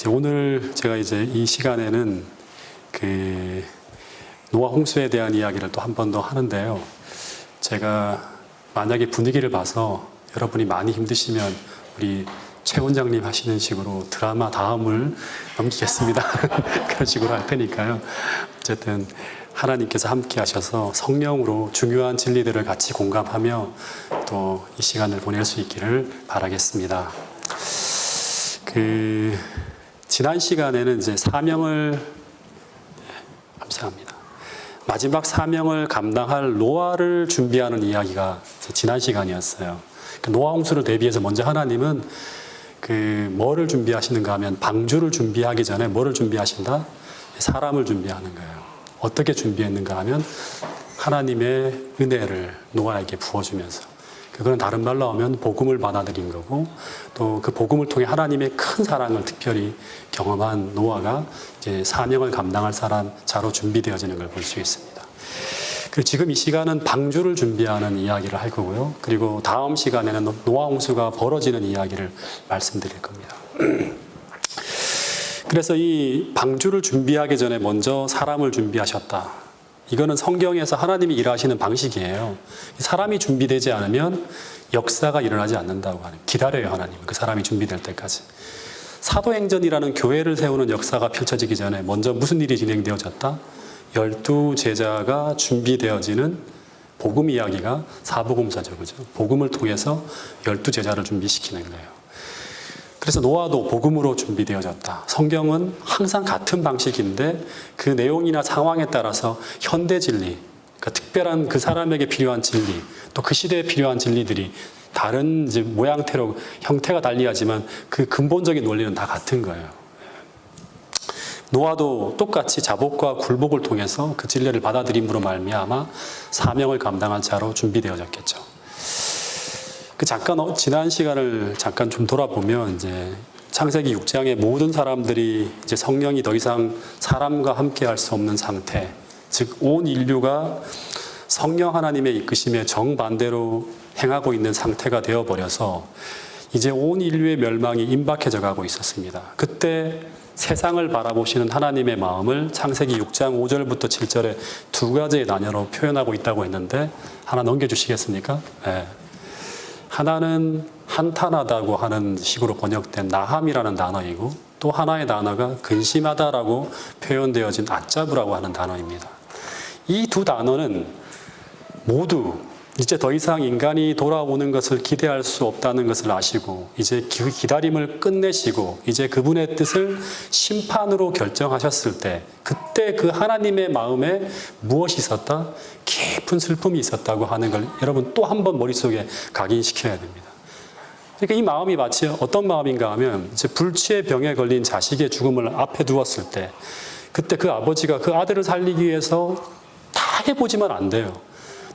오늘 제가 이 시간에는 노아 홍수에 대한 이야기를 또 한 번 더 하는데요. 제가 만약에 분위기를 봐서 여러분이 많이 힘드시면 우리 최 원장님 하시는 식으로 드라마 다음을 넘기겠습니다. 그런 식으로 할 테니까요. 어쨌든 하나님께서 함께 하셔서 성령으로 중요한 진리들을 같이 공감하며 또 이 시간을 보낼 수 있기를 바라겠습니다. 지난 시간에는 감사합니다. 마지막 사명을 감당할 노아를 준비하는 이야기가 지난 시간이었어요. 노아 홍수를 대비해서 먼저 하나님은 뭐를 준비하시는가 하면 방주를 준비하기 전에 뭐를 준비하신다? 사람을 준비하는 거예요. 어떻게 준비했는가 하면 하나님의 은혜를 노아에게 부어주면서, 그거는 다른 말로 하면 복음을 받아들인 거고, 또 그 복음을 통해 하나님의 큰 사랑을 특별히 경험한 노아가 이제 사명을 감당할 자로 준비되어지는 걸 볼 수 있습니다. 그리고 지금 이 시간은 방주를 준비하는 이야기를 할 거고요. 그리고 다음 시간에는 노아 홍수가 벌어지는 이야기를 말씀드릴 겁니다. 그래서 이 방주를 준비하기 전에 먼저 사람을 준비하셨다. 이거는 성경에서 하나님이 일하시는 방식이에요. 사람이 준비되지 않으면 역사가 일어나지 않는다고 하는, 기다려요 하나님은 그 사람이 준비될 때까지. 사도행전이라는 교회를 세우는 역사가 펼쳐지기 전에 먼저 무슨 일이 진행되어졌다? 12 제자가 준비되어지는 복음 이야기가 사복음서죠, 그죠? 복음을 통해서 12 제자를 준비시키는 거예요. 그래서 노아도 복음으로 준비되어졌다. 성경은 항상 같은 방식인데 그 내용이나 상황에 따라서 현대 진리, 그러니까 특별한 그 사람에게 필요한 진리, 또 그 시대에 필요한 진리들이 다른 모양태로 형태가 달리하지만 그 근본적인 원리는 다 같은 거예요. 노아도 똑같이 자복과 굴복을 통해서 그 진리를 받아들임으로 말미암아 사명을 감당할 자로 준비되어졌겠죠. 지난 시간을 잠깐 좀 돌아보면 창세기 6장의 모든 사람들이 성령이 더 이상 사람과 함께 할 수 없는 상태, 즉 온 인류가 성령 하나님의 이끄심에 정반대로 행하고 있는 상태가 되어버려서 이제 온 인류의 멸망이 임박해져 가고 있었습니다. 그때 세상을 바라보시는 하나님의 마음을 창세기 6장 5절부터 7절에 두 가지의 단어로 표현하고 있다고 했는데 하나 넘겨주시겠습니까? 네. 하나는 한탄하다고 하는 식으로 번역된 나함이라는 단어이고, 또 하나의 단어가 근심하다라고 표현되어진 아짜부라고 하는 단어입니다. 이 두 단어는 모두 이제 더 이상 인간이 돌아오는 것을 기대할 수 없다는 것을 아시고 이제 그 기다림을 끝내시고 이제 그분의 뜻을 심판으로 결정하셨을 때, 그때 그 하나님의 마음에 무엇이 있었다? 깊은 슬픔이 있었다고 하는 걸 여러분 또 한 번 머릿속에 각인시켜야 됩니다. 그러니까 이 마음이 마치 어떤 마음인가 하면 이제 불치의 병에 걸린 자식의 죽음을 앞에 두었을 때, 그때 그 아버지가 그 아들을 살리기 위해서 다 해보지만 안 돼요.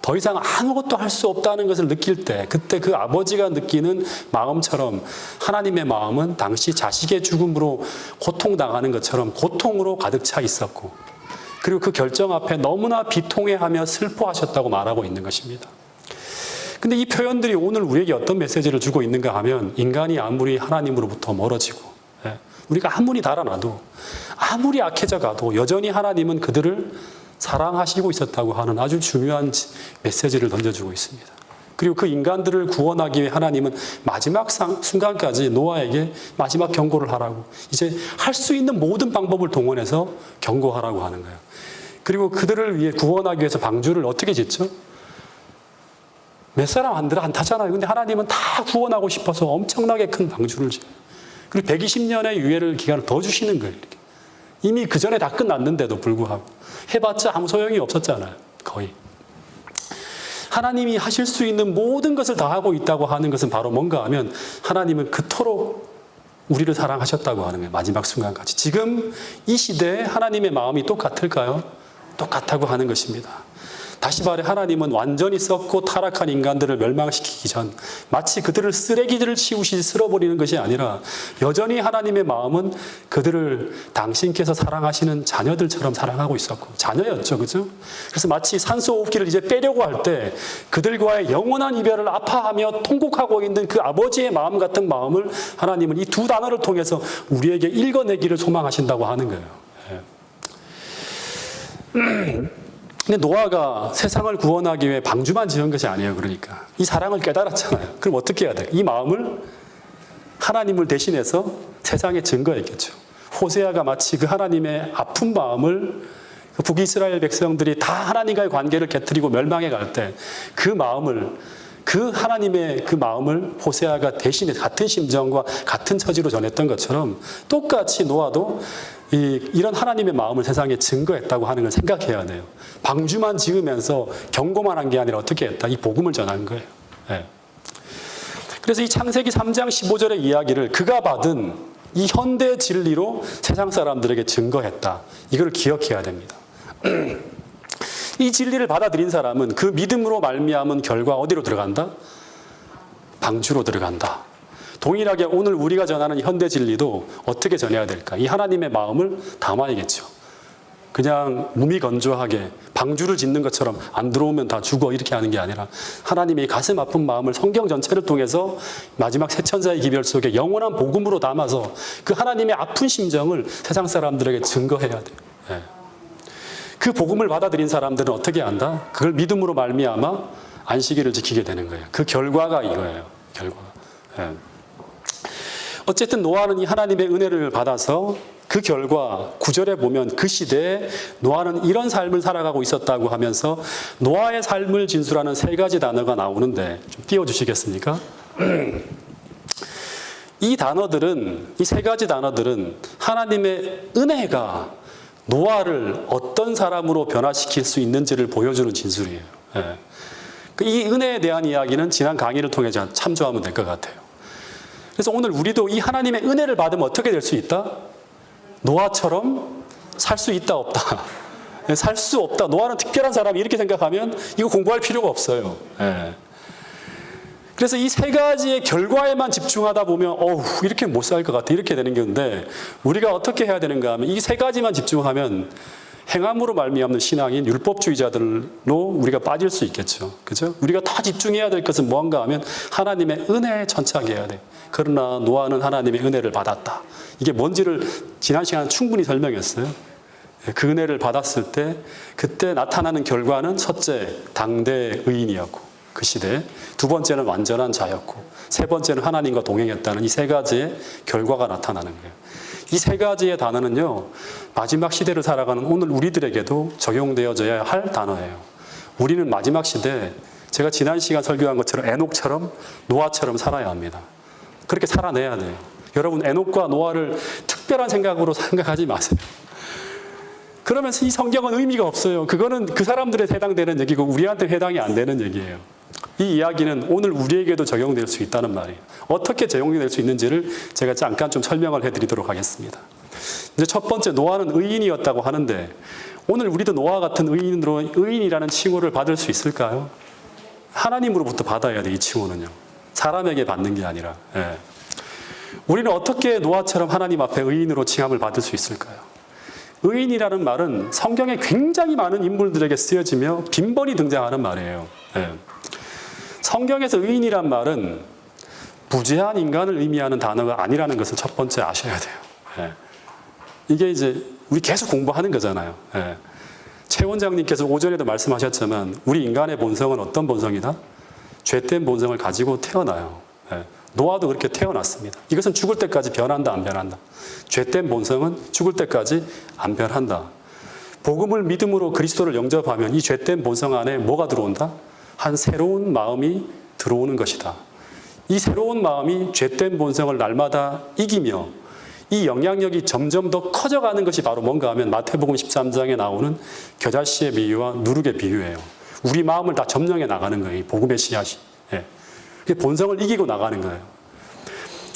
더 이상 아무것도 할 수 없다는 것을 느낄 때, 그때 그 아버지가 느끼는 마음처럼 하나님의 마음은 당시 자식의 죽음으로 고통당하는 것처럼 고통으로 가득 차 있었고, 그리고 그 결정 앞에 너무나 비통해하며 슬퍼하셨다고 말하고 있는 것입니다. 근데 이 표현들이 오늘 우리에게 어떤 메시지를 주고 있는가 하면, 인간이 아무리 하나님으로부터 멀어지고 우리가 아무리 달아나도 아무리 악해져 가도 여전히 하나님은 그들을 사랑하시고 있었다고 하는 아주 중요한 메시지를 던져주고 있습니다. 그리고 그 인간들을 구원하기 위해 하나님은 마지막 순간까지 노아에게 마지막 경고를 하라고, 이제 할 수 있는 모든 방법을 동원해서 경고하라고 하는 거예요. 그리고 그들을 위해 구원하기 위해서 방주를 어떻게 짓죠? 몇 사람 안 타잖아요. 근데 하나님은 다 구원하고 싶어서 엄청나게 큰 방주를 지어요. 그리고 120년의 유예를 기간을 더 주시는 거예요. 이렇게. 이미 그 전에 다 끝났는데도 불구하고 해봤자 아무 소용이 없었잖아요. 거의. 하나님이 하실 수 있는 모든 것을 다 하고 있다고 하는 것은 바로 뭔가 하면, 하나님은 그토록 우리를 사랑하셨다고 하는 거예요. 마지막 순간까지. 지금 이 시대에 하나님의 마음이 똑같을까요? 똑같다고 하는 것입니다. 다시 말해 하나님은 완전히 썩고 타락한 인간들을 멸망시키기 전 마치 그들을 쓰레기들을 치우시듯이 쓸어버리는 것이 아니라 여전히 하나님의 마음은 그들을 당신께서 사랑하시는 자녀들처럼 사랑하고 있었고 자녀였죠. 그죠? 그래서 마치 산소호흡기를 이제 빼려고 할 때 그들과의 영원한 이별을 아파하며 통곡하고 있는 그 아버지의 마음 같은 마음을 하나님은 이 두 단어를 통해서 우리에게 읽어내기를 소망하신다고 하는 거예요. 근데 노아가 세상을 구원하기 위해 방주만 지은 것이 아니에요. 그러니까 이 사랑을 깨달았잖아요. 그럼 어떻게 해야 돼요? 이 마음을 하나님을 대신해서 세상에 증거했겠죠. 호세아가 마치 그 하나님의 아픈 마음을 그 북이스라엘 백성들이 다 하나님과의 관계를 깨트리고 멸망해 갈 때 그 마음을 그 하나님의 그 마음을 호세아가 대신해 같은 심정과 같은 처지로 전했던 것처럼 똑같이 노아도 이런 하나님의 마음을 세상에 증거했다고 하는 걸 생각해야 돼요. 방주만 지으면서 경고만 한 게 아니라 어떻게 했다? 이 복음을 전한 거예요. 네. 그래서 이 창세기 3장 15절의 이야기를 그가 받은 이 현대 진리로 세상 사람들에게 증거했다. 이걸 기억해야 됩니다. 이 진리를 받아들인 사람은 그 믿음으로 말미암은 결과 어디로 들어간다? 방주로 들어간다. 동일하게 오늘 우리가 전하는 현대 진리도 어떻게 전해야 될까? 이 하나님의 마음을 담아야겠죠. 그냥 무미건조하게 방주를 짓는 것처럼 안 들어오면 다 죽어 이렇게 하는 게 아니라 하나님의 가슴 아픈 마음을 성경 전체를 통해서 마지막 세 천사의 기별 속에 영원한 복음으로 담아서 그 하나님의 아픈 심정을 세상 사람들에게 증거해야 돼요. 네. 그 복음을 받아들인 사람들은 어떻게 한다? 그걸 믿음으로 말미암아 안식일을 지키게 되는 거예요. 그 결과가 이거예요. 결과가. 네. 어쨌든 노아는 이 하나님의 은혜를 받아서 그 결과 9절에 보면 그 시대에 노아는 이런 삶을 살아가고 있었다고 하면서 노아의 삶을 진술하는 세 가지 단어가 나오는데 좀 띄워주시겠습니까? 이 단어들은, 이 세 가지 단어들은 하나님의 은혜가 노아를 어떤 사람으로 변화시킬 수 있는지를 보여주는 진술이에요. 예. 이 은혜에 대한 이야기는 지난 강의를 통해 참조하면 될 것 같아요. 그래서 오늘 우리도 이 하나님의 은혜를 받으면 어떻게 될 수 있다? 노아처럼 살 수 있다, 없다? 살 수 없다. 노아는 특별한 사람이 이렇게 생각하면 이거 공부할 필요가 없어요. 예. 그래서 이 세 가지의 결과에만 집중하다 보면 이렇게 못 살 것 같아. 이렇게 되는 건데 우리가 어떻게 해야 되는가 하면 이 세 가지만 집중하면 행함으로 말미암는 신앙인 율법주의자들로 우리가 빠질 수 있겠죠. 그죠? 우리가 다 집중해야 될 것은 무언가 하면 하나님의 은혜에 천착해야 돼. 그러나 노아는 하나님의 은혜를 받았다. 이게 뭔지를 지난 시간에 충분히 설명했어요. 그 은혜를 받았을 때 그때 나타나는 결과는 첫째, 당대 의인이었고 그 시대에 두 번째는 완전한 자였고 세 번째는 하나님과 동행했다는 이 세 가지의 결과가 나타나는 거예요. 이 세 가지의 단어는요, 마지막 시대를 살아가는 오늘 우리들에게도 적용되어져야 할 단어예요. 우리는 마지막 시대에 제가 지난 시간 설교한 것처럼 에녹처럼 노아처럼 살아야 합니다. 그렇게 살아내야 돼요. 여러분 에녹과 노아를 특별한 생각으로 생각하지 마세요. 그러면서 이 성경은 의미가 없어요. 그거는 그 사람들에 해당되는 얘기고 우리한테 해당이 안 되는 얘기예요. 이 이야기는 오늘 우리에게도 적용될 수 있다는 말이에요. 어떻게 적용될 수 있는지를 제가 잠깐 좀 설명을 해드리도록 하겠습니다. 이제 첫 번째, 노아는 의인이었다고 하는데 오늘 우리도 노아 같은 의인으로 의인이라는 칭호를 받을 수 있을까요? 하나님으로부터 받아야 돼, 이 칭호는요. 사람에게 받는 게 아니라. 예. 우리는 어떻게 노아처럼 하나님 앞에 의인으로 칭함을 받을 수 있을까요? 의인이라는 말은 성경에 굉장히 많은 인물들에게 쓰여지며 빈번히 등장하는 말이에요. 예. 성경에서 의인이란 말은 무죄한 인간을 의미하는 단어가 아니라는 것을 첫 번째 아셔야 돼요. 예. 이게 이제 우리 계속 공부하는 거잖아요. 예. 최 원장님께서 오전에도 말씀하셨지만 우리 인간의 본성은 어떤 본성이다? 죄된 본성을 가지고 태어나요. 예. 노아도 그렇게 태어났습니다. 이것은 죽을 때까지 변한다, 안 변한다? 죄된 본성은 죽을 때까지 안 변한다. 복음을 믿음으로 그리스도를 영접하면 이 죄된 본성 안에 뭐가 들어온다? 한 새로운 마음이 들어오는 것이다. 이 새로운 마음이 죄된 본성을 날마다 이기며 이 영향력이 점점 더 커져가는 것이 바로 뭔가 하면 마태복음 13장에 나오는 겨자씨의 비유와 누룩의 비유예요. 우리 마음을 다 점령해 나가는 거예요. 이 복음의 씨앗이. 예. 본성을 이기고 나가는 거예요.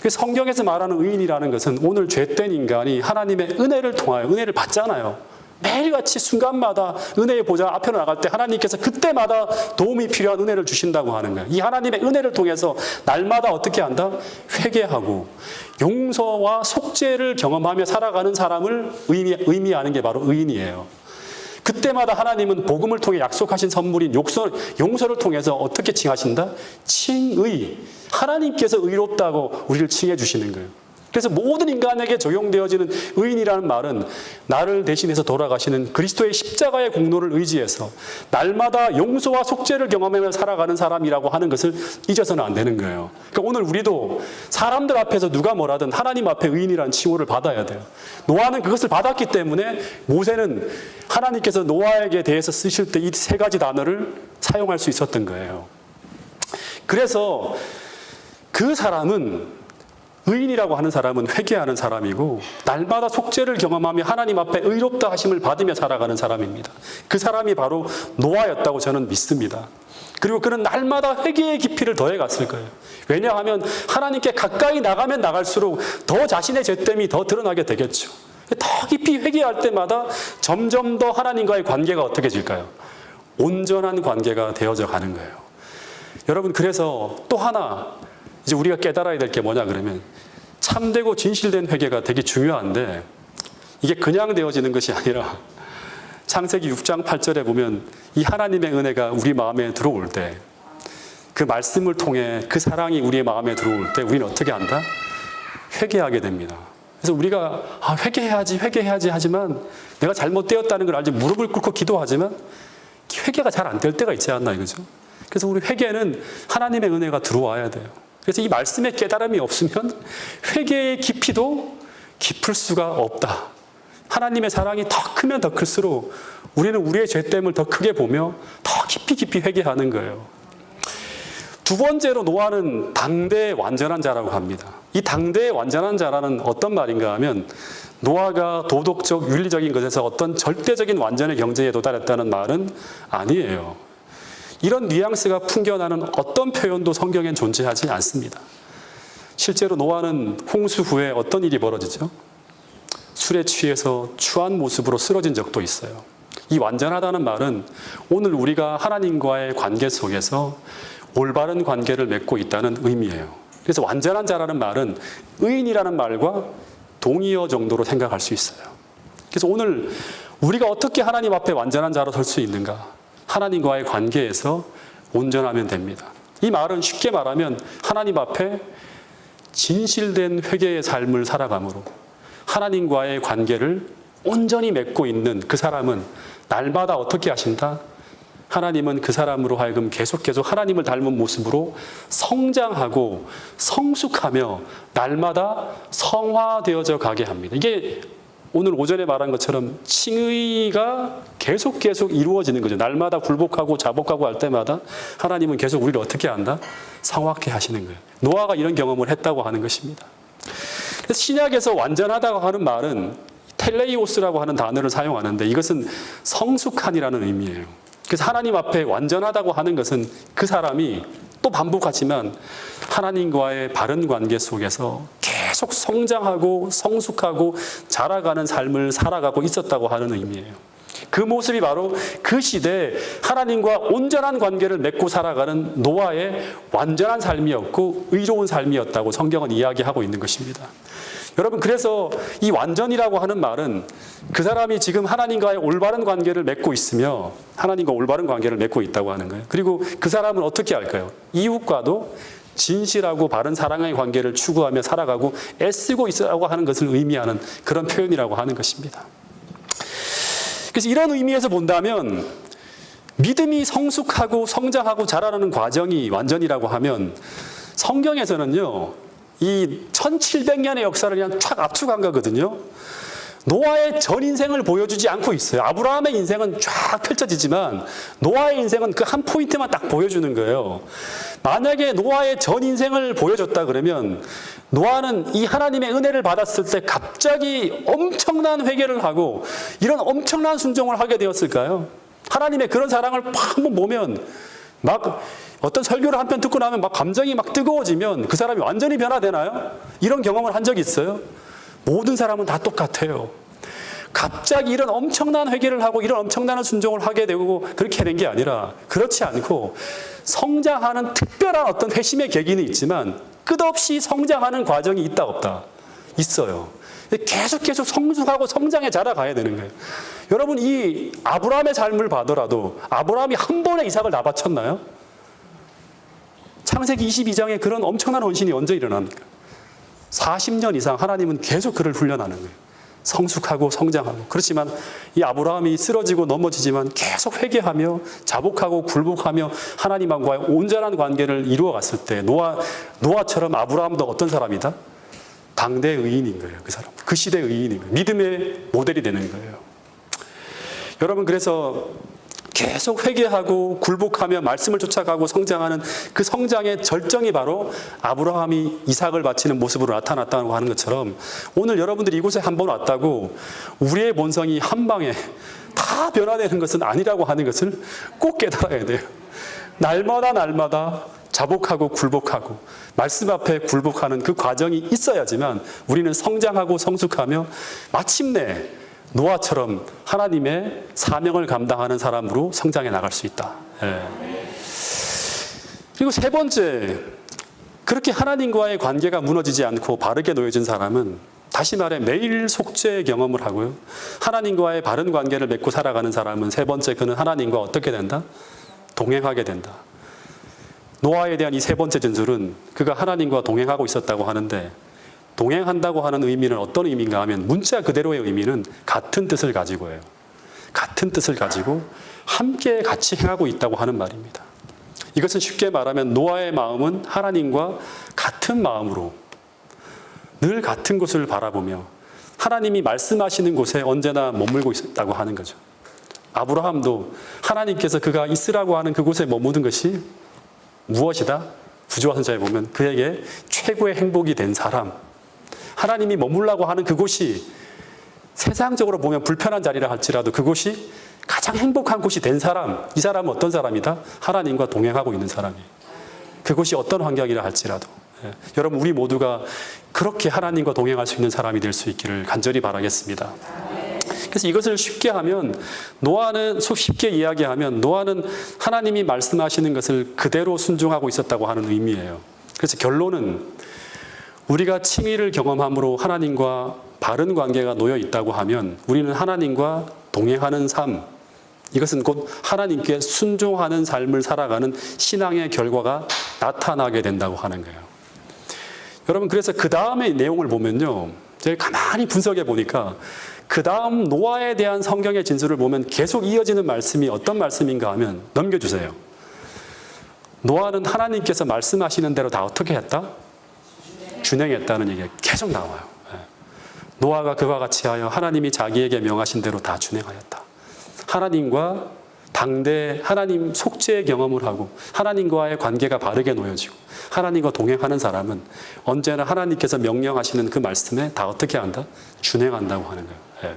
성경에서 말하는 의인이라는 것은 오늘 죄된 인간이 하나님의 은혜를 통하여 은혜를 받잖아요. 매일같이 순간마다 은혜의 보좌 앞으로 나갈 때 하나님께서 그때마다 도움이 필요한 은혜를 주신다고 하는 거예요. 이 하나님의 은혜를 통해서 날마다 어떻게 한다? 회개하고 용서와 속죄를 경험하며 살아가는 사람을 의미하는 게 바로 의인이에요. 그때마다 하나님은 복음을 통해 약속하신 선물인 용서를 통해서 어떻게 칭하신다? 칭의. 하나님께서 의롭다고 우리를 칭해 주시는 거예요. 그래서 모든 인간에게 적용되어지는 의인이라는 말은 나를 대신해서 돌아가시는 그리스도의 십자가의 공로를 의지해서 날마다 용서와 속죄를 경험하며 살아가는 사람이라고 하는 것을 잊어서는 안 되는 거예요. 그러니까 오늘 우리도 사람들 앞에서 누가 뭐라든 하나님 앞에 의인이라는 칭호를 받아야 돼요. 노아는 그것을 받았기 때문에 모세는 하나님께서 노아에게 대해서 쓰실 때 이 세 가지 단어를 사용할 수 있었던 거예요. 그래서 그 사람은 의인이라고 하는 사람은 회개하는 사람이고 날마다 속죄를 경험하며 하나님 앞에 의롭다 하심을 받으며 살아가는 사람입니다. 그 사람이 바로 노아였다고 저는 믿습니다. 그리고 그는 날마다 회개의 깊이를 더해갔을 거예요. 왜냐하면 하나님께 가까이 나가면 나갈수록 더 자신의 죄됨이 더 드러나게 되겠죠. 더 깊이 회개할 때마다 점점 더 하나님과의 관계가 어떻게 질까요? 온전한 관계가 되어져 가는 거예요. 여러분, 그래서 또 하나 이제 우리가 깨달아야 될 게 뭐냐 그러면 참되고 진실된 회개가 되게 중요한데 이게 그냥 되어지는 것이 아니라 창세기 6장 8절에 보면 이 하나님의 은혜가 우리 마음에 들어올 때 그 말씀을 통해 그 사랑이 우리의 마음에 들어올 때 우리는 어떻게 한다? 회개하게 됩니다. 그래서 우리가 회개해야지 하지만 내가 잘못되었다는 걸 알지 무릎을 꿇고 기도하지만 회개가 잘 안 될 때가 있지 않나 이거죠. 그래서 우리 회개는 하나님의 은혜가 들어와야 돼요. 그래서 이 말씀의 깨달음이 없으면 회개의 깊이도 깊을 수가 없다. 하나님의 사랑이 더 크면 더 클수록 우리는 우리의 죄됨을 더 크게 보며 더 깊이 회개하는 거예요. 두 번째로 노아는 당대의 완전한 자라고 합니다. 이 당대의 완전한 자라는 어떤 말인가 하면 노아가 도덕적, 윤리적인 것에서 어떤 절대적인 완전의 경지에 도달했다는 말은 아니에요. 이런 뉘앙스가 풍겨나는 어떤 표현도 성경엔 존재하지 않습니다. 실제로 노아는 홍수 후에 어떤 일이 벌어지죠? 술에 취해서 추한 모습으로 쓰러진 적도 있어요. 이 완전하다는 말은 오늘 우리가 하나님과의 관계 속에서 올바른 관계를 맺고 있다는 의미예요. 그래서 완전한 자라는 말은 의인이라는 말과 동의어 정도로 생각할 수 있어요. 그래서 오늘 우리가 어떻게 하나님 앞에 완전한 자로 설 수 있는가? 하나님과의 관계에서 온전하면 됩니다. 이 말은 쉽게 말하면 하나님 앞에 진실된 회개의 삶을 살아감으로 하나님과의 관계를 온전히 맺고 있는 그 사람은 날마다 어떻게 하신다? 하나님은 그 사람으로 하여금 계속 하나님을 닮은 모습으로 성장하고 성숙하며 날마다 성화되어져 가게 합니다. 이게 오늘 오전에 말한 것처럼 칭의가 계속 이루어지는 거죠. 날마다 굴복하고 자복하고 할 때마다 하나님은 계속 우리를 어떻게 한다? 성화케 하시는 거예요. 노아가 이런 경험을 했다고 하는 것입니다. 그래서 신약에서 완전하다고 하는 말은 텔레이오스라고 하는 단어를 사용하는데 이것은 성숙한이라는 의미예요. 그래서 하나님 앞에 완전하다고 하는 것은 그 사람이 또 반복하지만 하나님과의 바른 관계 속에서 계속 성장하고 성숙하고 자라가는 삶을 살아가고 있었다고 하는 의미예요. 그 모습이 바로 그 시대에 하나님과 온전한 관계를 맺고 살아가는 노아의 완전한 삶이었고 의로운 삶이었다고 성경은 이야기하고 있는 것입니다. 여러분, 그래서 이 완전이라고 하는 말은 그 사람이 지금 하나님과의 올바른 관계를 맺고 있으며 하나님과 올바른 관계를 맺고 있다고 하는 거예요. 그리고 그 사람은 어떻게 할까요? 이웃과도 진실하고 바른 사랑의 관계를 추구하며 살아가고 애쓰고 있으라고 하는 것을 의미하는 그런 표현이라고 하는 것입니다. 그래서 이런 의미에서 본다면 믿음이 성숙하고 성장하고 자라나는 과정이 완전이라고 하면 성경에서는요, 이 1700년의 역사를 그냥 촥 압축한 거거든요. 노아의 전 인생을 보여주지 않고 있어요. 아브라함의 인생은 쫙 펼쳐지지만 노아의 인생은 그 한 포인트만 딱 보여주는 거예요. 만약에 노아의 전 인생을 보여줬다 그러면 노아는 이 하나님의 은혜를 받았을 때 갑자기 엄청난 회개를 하고 이런 엄청난 순종을 하게 되었을까요? 하나님의 그런 사랑을 팍 한번 보면 막 어떤 설교를 한 편 듣고 나면 막 감정이 막 뜨거워지면 그 사람이 완전히 변화되나요? 이런 경험을 한 적이 있어요? 모든 사람은 다 똑같아요. 갑자기 이런 엄청난 회개를 하고 이런 엄청난 순종을 하게 되고 그렇게 된 게 아니라, 그렇지 않고 성장하는 특별한 어떤 회심의 계기는 있지만 끝없이 성장하는 과정이 있다 없다? 있어요. 계속 성숙하고 성장해 자라가야 되는 거예요. 여러분, 이 아브라함의 삶을 봐더라도 아브라함이 한 번에 이삭을 다 바쳤나요? 창세기 22장에 그런 엄청난 헌신이 언제 일어납니까? 40년 이상 하나님은 계속 그를 훈련하는 거예요. 성숙하고 성장하고. 그렇지만 이 아브라함이 쓰러지고 넘어지지만 계속 회개하며 자복하고 굴복하며 하나님과의 온전한 관계를 이루어갔을 때 노아처럼 아브라함도 어떤 사람이다? 당대 의인인 거예요. 그 사람, 그 시대 의인인 거예요. 믿음의 모델이 되는 거예요. 여러분, 그래서 계속 회개하고 굴복하며 말씀을 쫓아가고 성장하는 그 성장의 절정이 바로 아브라함이 이삭을 바치는 모습으로 나타났다고 하는 것처럼, 오늘 여러분들이 이곳에 한번 왔다고 우리의 본성이 한 방에 다 변화되는 것은 아니라고 하는 것을 꼭 깨달아야 돼요. 날마다 자복하고 굴복하고 말씀 앞에 굴복하는 그 과정이 있어야지만 우리는 성장하고 성숙하며 마침내 노아처럼 하나님의 사명을 감당하는 사람으로 성장해 나갈 수 있다. 예. 그리고 세 번째, 그렇게 하나님과의 관계가 무너지지 않고 바르게 놓여진 사람은, 다시 말해 매일 속죄의 경험을 하고요, 하나님과의 바른 관계를 맺고 살아가는 사람은, 세 번째, 그는 하나님과 어떻게 된다? 동행하게 된다. 노아에 대한 이 세 번째 진술은 그가 하나님과 동행하고 있었다고 하는데, 동행한다고 하는 의미는 어떤 의미인가 하면 문자 그대로의 의미는 같은 뜻을 가지고 해요. 같은 뜻을 가지고 함께 같이 행하고 있다고 하는 말입니다. 이것은 쉽게 말하면 노아의 마음은 하나님과 같은 마음으로 늘 같은 곳을 바라보며 하나님이 말씀하시는 곳에 언제나 머물고 있었다고 하는 거죠. 아브라함도 하나님께서 그가 있으라고 하는 그곳에 머무는 것이 무엇이다? 구주와 선자에 보면 그에게 최고의 행복이 된 사람, 하나님이 머물라고 하는 그곳이 세상적으로 보면 불편한 자리라 할지라도 그곳이 가장 행복한 곳이 된 사람, 이 사람은 어떤 사람이다? 하나님과 동행하고 있는 사람이에요. 그곳이 어떤 환경이라 할지라도. 여러분, 우리 모두가 그렇게 하나님과 동행할 수 있는 사람이 될 수 있기를 간절히 바라겠습니다. 그래서 이것을 쉽게 이야기하면 노아는 하나님이 말씀하시는 것을 그대로 순종하고 있었다고 하는 의미예요. 그래서 결론은, 우리가 칭의를 경험함으로 하나님과 바른 관계가 놓여 있다고 하면 우리는 하나님과 동행하는 삶, 이것은 곧 하나님께 순종하는 삶을 살아가는 신앙의 결과가 나타나게 된다고 하는 거예요. 여러분, 그래서 그 다음의 내용을 보면요, 제가 가만히 분석해 보니까 그 다음 노아에 대한 성경의 진술을 보면 계속 이어지는 말씀이 어떤 말씀인가 하면, 넘겨주세요. 노아는 하나님께서 말씀하시는 대로 다 어떻게 했다? 준행했다는 얘기가 계속 나와요. 노아가 그와 같이 하여 하나님이 자기에게 명하신 대로 다 준행하였다. 하나님과 당대 하나님 속죄의 경험을 하고 하나님과의 관계가 바르게 놓여지고 하나님과 동행하는 사람은 언제나 하나님께서 명령하시는 그 말씀에 다 어떻게 한다? 준행한다고 하는 거예요.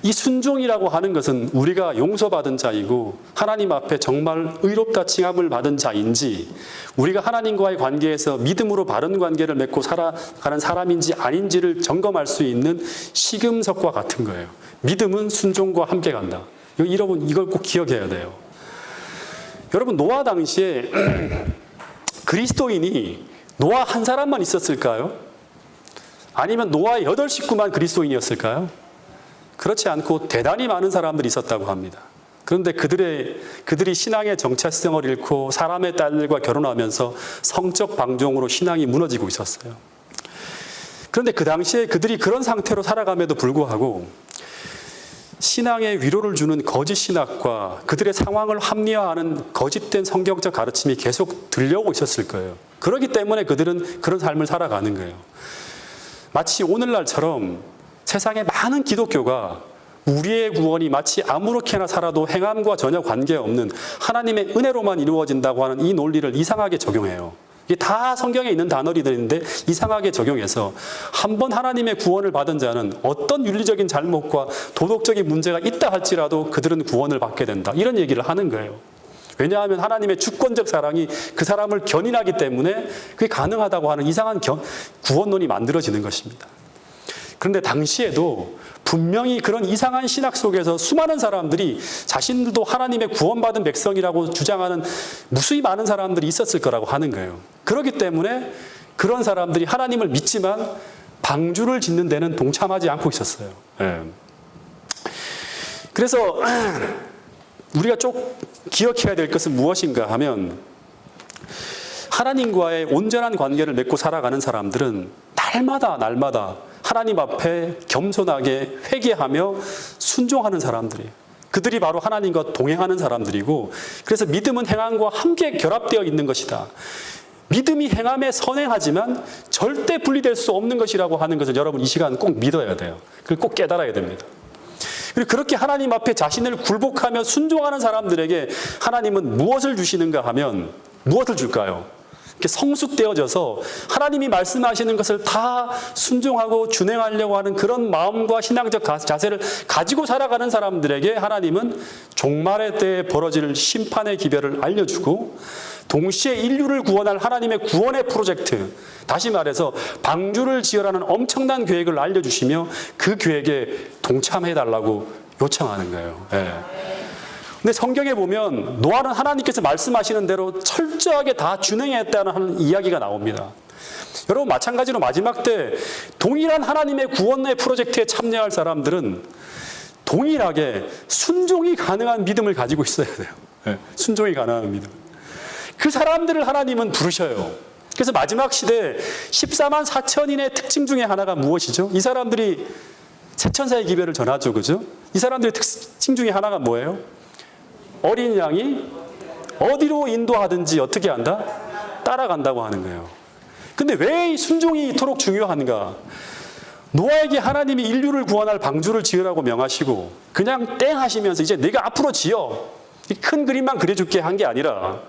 이 순종이라고 하는 것은 우리가 용서받은 자이고 하나님 앞에 정말 의롭다 칭함을 받은 자인지, 우리가 하나님과의 관계에서 믿음으로 바른 관계를 맺고 살아가는 사람인지 아닌지를 점검할 수 있는 시금석과 같은 거예요. 믿음은 순종과 함께 간다. 여러분, 이걸 꼭 기억해야 돼요. 여러분, 노아 당시에 그리스도인이 노아 한 사람만 있었을까요? 아니면 노아의 8 식구만 그리스도인이었을까요? 그렇지 않고 대단히 많은 사람들이 있었다고 합니다. 그런데 그들이 신앙의 정체성을 잃고 사람의 딸들과 결혼하면서 성적 방종으로 신앙이 무너지고 있었어요. 그런데 그 당시에 그들이 그런 상태로 살아감에도 불구하고 신앙의 위로를 주는 거짓 신학과 그들의 상황을 합리화하는 거짓된 성경적 가르침이 계속 들려오고 있었을 거예요. 그렇기 때문에 그들은 그런 삶을 살아가는 거예요. 마치 오늘날처럼 세상에 많은 기독교가 우리의 구원이 마치 아무렇게나 살아도 행함과 전혀 관계없는 하나님의 은혜로만 이루어진다고 하는 이 논리를 이상하게 적용해요. 이게 다 성경에 있는 단어들인데 이상하게 적용해서 한번 하나님의 구원을 받은 자는 어떤 윤리적인 잘못과 도덕적인 문제가 있다 할지라도 그들은 구원을 받게 된다, 이런 얘기를 하는 거예요. 왜냐하면 하나님의 주권적 사랑이 그 사람을 견인하기 때문에 그게 가능하다고 하는 이상한 구원론이 만들어지는 것입니다. 그런데 당시에도 분명히 그런 이상한 신학 속에서 수많은 사람들이 자신들도 하나님의 구원받은 백성이라고 주장하는 무수히 많은 사람들이 있었을 거라고 하는 거예요. 그렇기 때문에 그런 사람들이 하나님을 믿지만 방주를 짓는 데는 동참하지 않고 있었어요. 예. 그래서 우리가 꼭 기억해야 될 것은 무엇인가 하면 하나님과의 온전한 관계를 맺고 살아가는 사람들은 날마다 하나님 앞에 겸손하게 회개하며 순종하는 사람들이에요. 그들이 바로 하나님과 동행하는 사람들이고, 그래서 믿음은 행함과 함께 결합되어 있는 것이다. 믿음이 행함에 선행하지만 절대 분리될 수 없는 것이라고 하는 것을 여러분 이 시간 꼭 믿어야 돼요. 그걸 꼭 깨달아야 됩니다. 그리고 그렇게 하나님 앞에 자신을 굴복하며 순종하는 사람들에게 하나님은 무엇을 주시는가 하면 무엇을 줄까요? 이렇게 성숙되어져서 하나님이 말씀하시는 것을 다 순종하고 준행하려고 하는 그런 마음과 신앙적 자세를 가지고 살아가는 사람들에게 하나님은 종말의 때에 벌어질 심판의 기별을 알려주고, 동시에 인류를 구원할 하나님의 구원의 프로젝트, 다시 말해서 방주를 지으라는 엄청난 계획을 알려주시며 그 계획에 동참해달라고 요청하는 거예요. 예. 근데 성경에 보면 노아는 하나님께서 말씀하시는 대로 철저하게 다 준행했다는 이야기가 나옵니다. 여러분 마찬가지로 마지막 때 동일한 하나님의 구원의 프로젝트에 참여할 사람들은 동일하게 순종이 가능한 믿음을 가지고 있어야 돼요. 네, 순종이 가능한 믿음. 그 사람들을 하나님은 부르셔요. 그래서 마지막 시대 14만 4천인의 특징 중에 하나가 무엇이죠? 이 사람들이 세천사의 기별을 전하죠. 그죠? 이 사람들의 특징 중에 하나가 뭐예요? 어린 양이 어디로 인도하든지 어떻게 한다? 따라간다고 하는 거예요. 근데 왜 이 순종이 이토록 중요한가? 노아에게 하나님이 인류를 구원할 방주를 지으라고 명하시고 그냥 땡 하시면서 이제 네가 앞으로 지어, 이 큰 그림만 그려줄게 한 게 아니라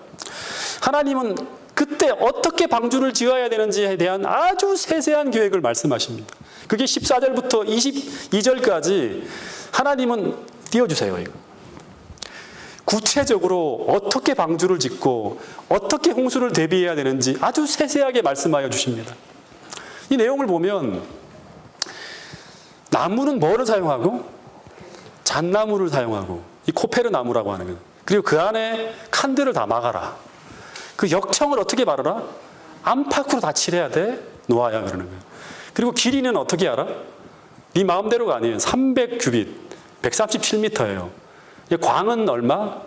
하나님은 그때 어떻게 방주를 지어야 되는지에 대한 아주 세세한 계획을 말씀하십니다. 그게 14절부터 22절까지 하나님은 띄워주세요. 이거. 구체적으로 어떻게 방주를 짓고 어떻게 홍수를 대비해야 되는지 아주 세세하게 말씀하여 주십니다. 이 내용을 보면 나무는 뭐를 사용하고? 잣나무를 사용하고, 이 코페르 나무라고 하는 거예요. 그리고 그 안에 칸들을 다 막아라. 그 역청을 어떻게 바르라? 안팎으로 다 칠해야 돼. 노아야 그러는 거예요. 그리고 길이는 어떻게 알아? 네 마음대로가 아니에요. 300규빗, 137m예요. 광은 얼마?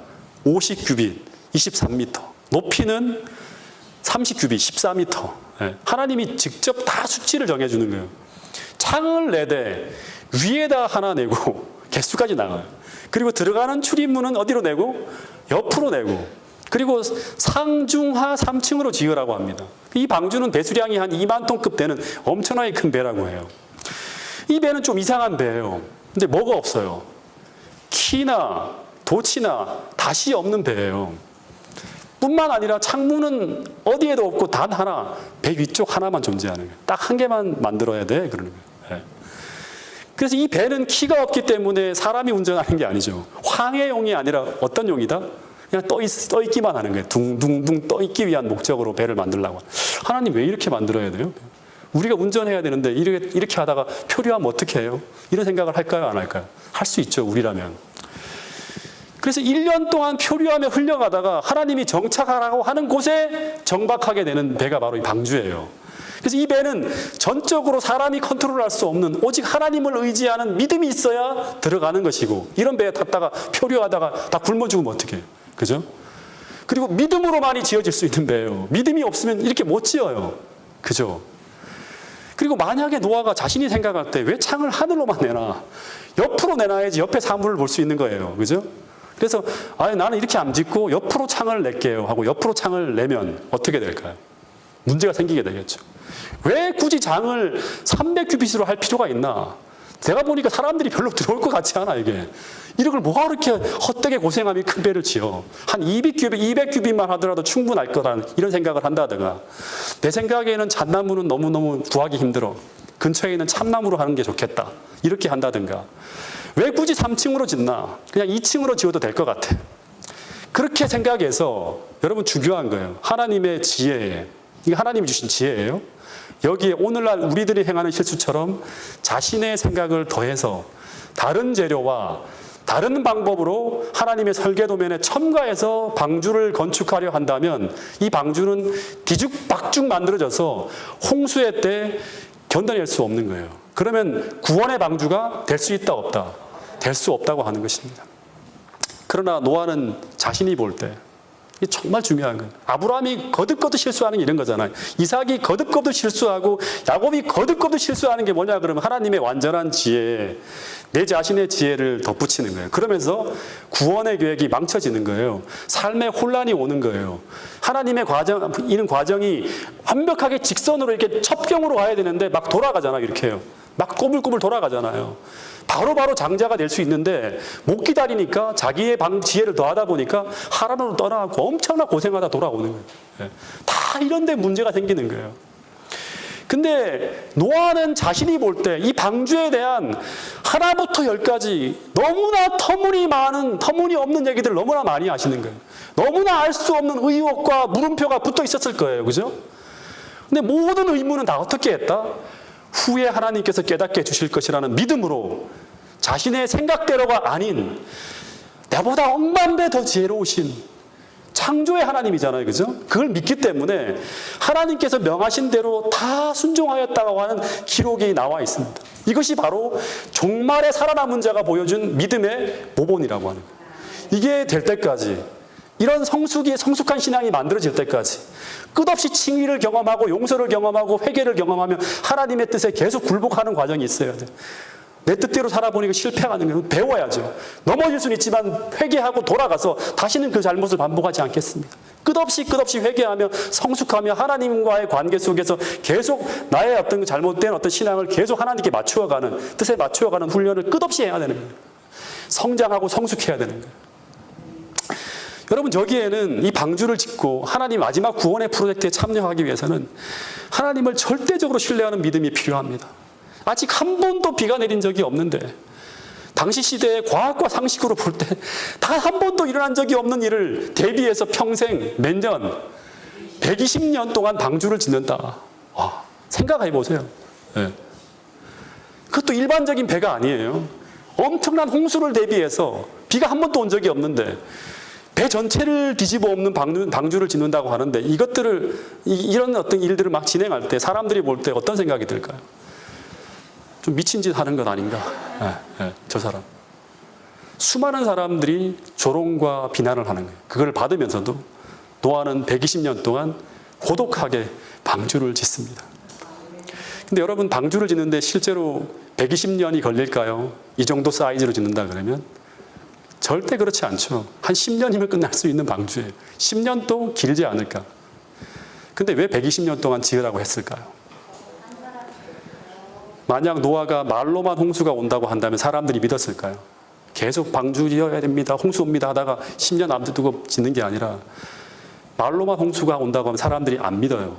50규빗, 23m. 높이는 30규빗, 14m. 하나님이 직접 다 수치를 정해주는 거예요. 창을 내되 위에다 하나 내고 개수까지 나가요. 그리고 들어가는 출입문은 어디로 내고? 옆으로 내고. 그리고 상중하 3층으로 지으라고 합니다. 이 방주는 배수량이 한 2만 톤급 되는 엄청나게 큰 배라고 해요. 이 배는 좀 이상한 배예요. 근데 뭐가 없어요? 키나 도치나 닷이 없는 배예요. 뿐만 아니라 창문은 어디에도 없고 단 하나, 배 위쪽 하나만 존재하는 거예요. 딱 한 개만 만들어야 돼 그러는 거예요. 그래서 이 배는 키가 없기 때문에 사람이 운전하는 게 아니죠. 황해용이 아니라 어떤 용이다? 그냥 떠 있기만 하는 거예요. 둥둥둥 떠 있기 위한 목적으로 배를 만들려고. 하나님 왜 이렇게 만들어야 돼요? 우리가 운전해야 되는데 이렇게 하다가 표류하면 어떻게 해요? 이런 생각을 할까요? 안 할까요? 할 수 있죠, 우리라면. 그래서 1년 동안 표류하며 흘려가다가 하나님이 정착하라고 하는 곳에 정박하게 되는 배가 바로 이 방주예요. 그래서 이 배는 전적으로 사람이 컨트롤할 수 없는 오직 하나님을 의지하는 믿음이 있어야 들어가는 것이고, 이런 배에 탔다가 표류하다가 다 굶어 죽으면 어떻게 해요? 그죠? 그리고 믿음으로만이 지어질 수 있는 배예요. 믿음이 없으면 이렇게 못 지어요. 그죠? 그리고 만약에 노아가 자신이 생각할 때 왜 창을 하늘로만 내놔? 옆으로 내놔야지 옆에 사물을 볼 수 있는 거예요. 그죠? 그래서 나는 이렇게 안 짓고 옆으로 창을 낼게요 하고 옆으로 창을 내면 어떻게 될까요? 문제가 생기게 되겠죠. 왜 굳이 장을 300규빗으로 할 필요가 있나? 제가 보니까 사람들이 별로 들어올 것 같지 않아 이게. 이런 걸 뭐가 그렇게 헛되게 고생하며 큰 배를 지어. 한 200규빗만 하더라도 충분할 거라는 이런 생각을 한다든가, 내 생각에는 잣나무는 너무너무 구하기 힘들어, 근처에 있는 참나무로 하는 게 좋겠다, 이렇게 한다든가, 왜 굳이 3층으로 짓나? 그냥 2층으로 지어도 될 것 같아. 그렇게 생각해서 여러분 중요한 거예요. 하나님의 지혜에, 이게 하나님이 주신 지혜예요. 여기에 오늘날 우리들이 행하는 실수처럼 자신의 생각을 더해서 다른 재료와 다른 방법으로 하나님의 설계도면에 첨가해서 방주를 건축하려 한다면 이 방주는 뒤죽박죽 만들어져서 홍수의 때 견뎌낼 수 없는 거예요. 그러면 구원의 방주가 될 수 있다 없다? 될 수 없다고 하는 것입니다. 그러나 노아는 자신이 볼 때, 이게 정말 중요한 거예요. 아브라함이 거듭거듭 실수하는 게 이런 거잖아요. 이삭이 거듭거듭 실수하고 야곱이 거듭거듭 실수하는 게 뭐냐 그러면 하나님의 완전한 지혜에 내 자신의 지혜를 덧붙이는 거예요. 그러면서 구원의 계획이 망쳐지는 거예요. 삶의 혼란이 오는 거예요. 하나님의 이런 과정이 완벽하게 직선으로 이렇게 첩경으로 와야 되는데 막 돌아가잖아요. 이렇게요. 막 꼬불꼬불 돌아가잖아요. 바로바로 장자가 될 수 있는데 못 기다리니까 자기의 지혜를 더하다 보니까 하란으로 떠나고 엄청나 고생하다 돌아오는 거예요. 다 이런 데 문제가 생기는 거예요. 근데 노아는 자신이 볼 때 이 방주에 대한 하나부터 열까지 너무나 터무니없는 얘기들을 너무나 많이 하시는 거예요. 너무나 알 수 없는 의혹과 물음표가 붙어 있었을 거예요. 그죠? 근데 모든 의문은 다 어떻게 했다? 후에 하나님께서 깨닫게 해주실 것이라는 믿음으로 자신의 생각대로가 아닌 나보다 억만배 더 지혜로우신 창조의 하나님이잖아요. 그죠? 그걸 믿기 때문에 하나님께서 명하신 대로 다 순종하였다고 하는 기록이 나와 있습니다. 이것이 바로 종말에 살아남은 자가 보여준 믿음의 모본이라고 하는 거예요. 이게 될 때까지 이런 성숙한 신앙이 만들어질 때까지 끝없이 칭의를 경험하고 용서를 경험하고 회개를 경험하며 하나님의 뜻에 계속 굴복하는 과정이 있어야 돼요. 내 뜻대로 살아보니까 실패하는 거예요. 배워야죠. 넘어질 수는 있지만 회개하고 돌아가서 다시는 그 잘못을 반복하지 않겠습니다. 끝없이 회개하며 성숙하며 하나님과의 관계 속에서 계속 나의 어떤 잘못된 어떤 신앙을 계속 하나님께 맞추어가는, 뜻에 맞추어가는 훈련을 끝없이 해야 되는 거예요. 성장하고 성숙해야 되는 거예요. 여러분, 여기에는 이 방주를 짓고 하나님 마지막 구원의 프로젝트에 참여하기 위해서는 하나님을 절대적으로 신뢰하는 믿음이 필요합니다. 아직 한 번도 비가 내린 적이 없는데 당시 시대의 과학과 상식으로 볼 때 단 한 번도 일어난 적이 없는 일을 대비해서 평생 몇 년, 120년 동안 방주를 짓는다. 와, 생각해 보세요. 네. 그것도 일반적인 배가 아니에요. 엄청난 홍수를 대비해서 비가 한 번도 온 적이 없는데 배 전체를 뒤집어 엎는 방주를 짓는다고 하는데 이런 어떤 일들을 막 진행할 때 사람들이 볼 때 어떤 생각이 들까요? 좀 미친 짓 하는 것 아닌가? 저 사람. 수많은 사람들이 조롱과 비난을 하는 거예요. 그걸 받으면서도 노아는 120년 동안 고독하게 방주를 짓습니다. 근데 여러분, 방주를 짓는데 실제로 120년이 걸릴까요? 이 정도 사이즈로 짓는다 그러면? 절대 그렇지 않죠. 한 10년이면 끝날 수 있는 방주예요. 10년도 길지 않을까. 근데 왜 120년 동안 지으라고 했을까요? 만약 노아가 말로만 홍수가 온다고 한다면 사람들이 믿었을까요? 계속 방주 지어야 됩니다, 홍수 옵니다 하다가 10년 앞두고 짓는 게 아니라 말로만 홍수가 온다고 하면 사람들이 안 믿어요.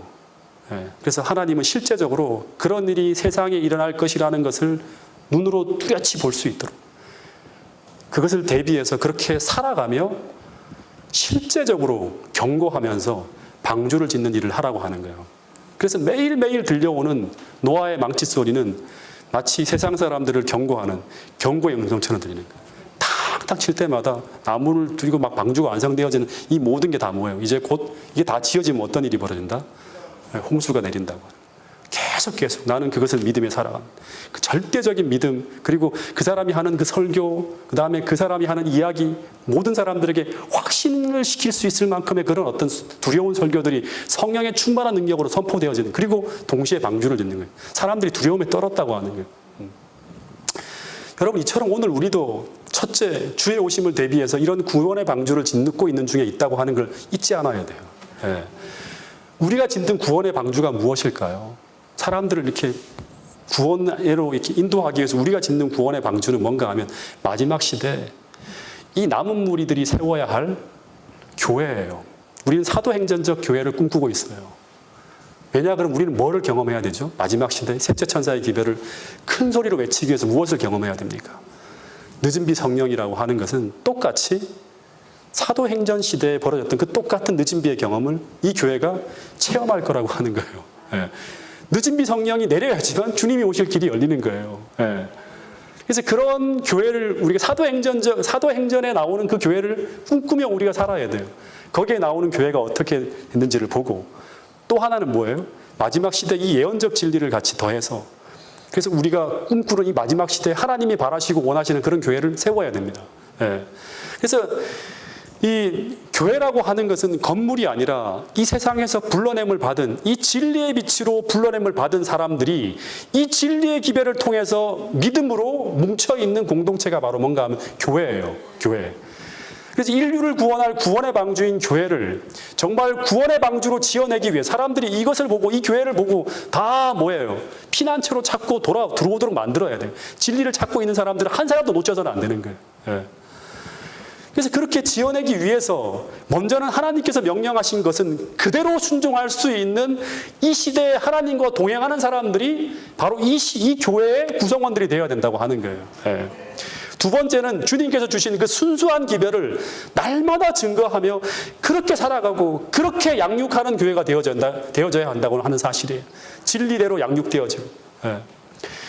그래서 하나님은 실제적으로 그런 일이 세상에 일어날 것이라는 것을 눈으로 뚜렷이 볼 수 있도록 그것을 대비해서 그렇게 살아가며 실제적으로 경고하면서 방주를 짓는 일을 하라고 하는 거예요. 그래서 매일매일 들려오는 노아의 망치 소리는 마치 세상 사람들을 경고하는 경고의 음성처럼 들리는 거예요. 탁탁 칠 때마다 나무를 들고 막 방주가 완성되어지는 이 모든 게 다 뭐예요? 이제 곧 이게 다 지어지면 어떤 일이 벌어진다? 홍수가 내린다고. 계속 나는 그것을 믿음에 살아갑니다. 그 절대적인 믿음, 그리고 그 사람이 하는 그 설교, 그 다음에 그 사람이 하는 이야기, 모든 사람들에게 확신을 시킬 수 있을 만큼의 그런 어떤 두려운 설교들이 성령의 충만한 능력으로 선포되어지는, 그리고 동시에 방주를 짓는 거예요. 사람들이 두려움에 떨었다고 하는 거예요. 여러분, 이처럼 오늘 우리도 첫째, 주의 오심을 대비해서 이런 구원의 방주를 짓고 있는 중에 있다고 하는 걸 잊지 않아야 돼요. 우리가 짓는 구원의 방주가 무엇일까요? 사람들을 이렇게 구원으로 이렇게 인도하기 위해서 우리가 짓는 구원의 방주는 뭔가 하면 마지막 시대에 이 남은 무리들이 세워야 할 교회예요. 우리는 사도행전적 교회를 꿈꾸고 있어요. 왜냐 그럼 우리는 뭐를 경험해야 되죠? 마지막 시대 셋째 천사의 기별을 큰 소리로 외치기 위해서 무엇을 경험해야 됩니까? 늦은 비 성령이라고 하는 것은 똑같이 사도행전 시대에 벌어졌던 그 똑같은 늦은 비의 경험을 이 교회가 체험할 거라고 하는 거예요. 늦은 비 성령이 내려야지만 주님이 오실 길이 열리는 거예요. 예. 그래서 그런 교회를 우리가 사도행전에 나오는 그 교회를 꿈꾸며 우리가 살아야 돼요. 거기에 나오는 교회가 어떻게 됐는지를 보고, 또 하나는 뭐예요? 마지막 시대 이 예언적 진리를 같이 더해서, 그래서 우리가 꿈꾸는 이 마지막 시대에 하나님이 바라시고 원하시는 그런 교회를 세워야 됩니다. 예. 그래서 이 교회라고 하는 것은 건물이 아니라 이 세상에서 불러냄을 받은, 이 진리의 빛으로 불러냄을 받은 사람들이 이 진리의 기별을 통해서 믿음으로 뭉쳐있는 공동체가 바로 뭔가 하면 교회예요. 교회. 그래서 인류를 구원할 구원의 방주인 교회를 정말 구원의 방주로 지어내기 위해 사람들이 이것을 보고, 이 교회를 보고 다 뭐예요? 피난처로 찾고 들어오도록 만들어야 돼요. 진리를 찾고 있는 사람들은 한 사람도 놓쳐서는 안 되는 거예요. 예. 그래서 그렇게 지어내기 위해서 먼저는 하나님께서 명령하신 것은 그대로 순종할 수 있는 이 시대에 하나님과 동행하는 사람들이 바로 이 교회의 구성원들이 되어야 된다고 하는 거예요. 예. 두 번째는 주님께서 주신 그 순수한 기별을 날마다 증거하며 그렇게 살아가고 그렇게 양육하는 교회가 되어져야 한다고 하는 사실이에요. 진리대로 양육되어지고. 예.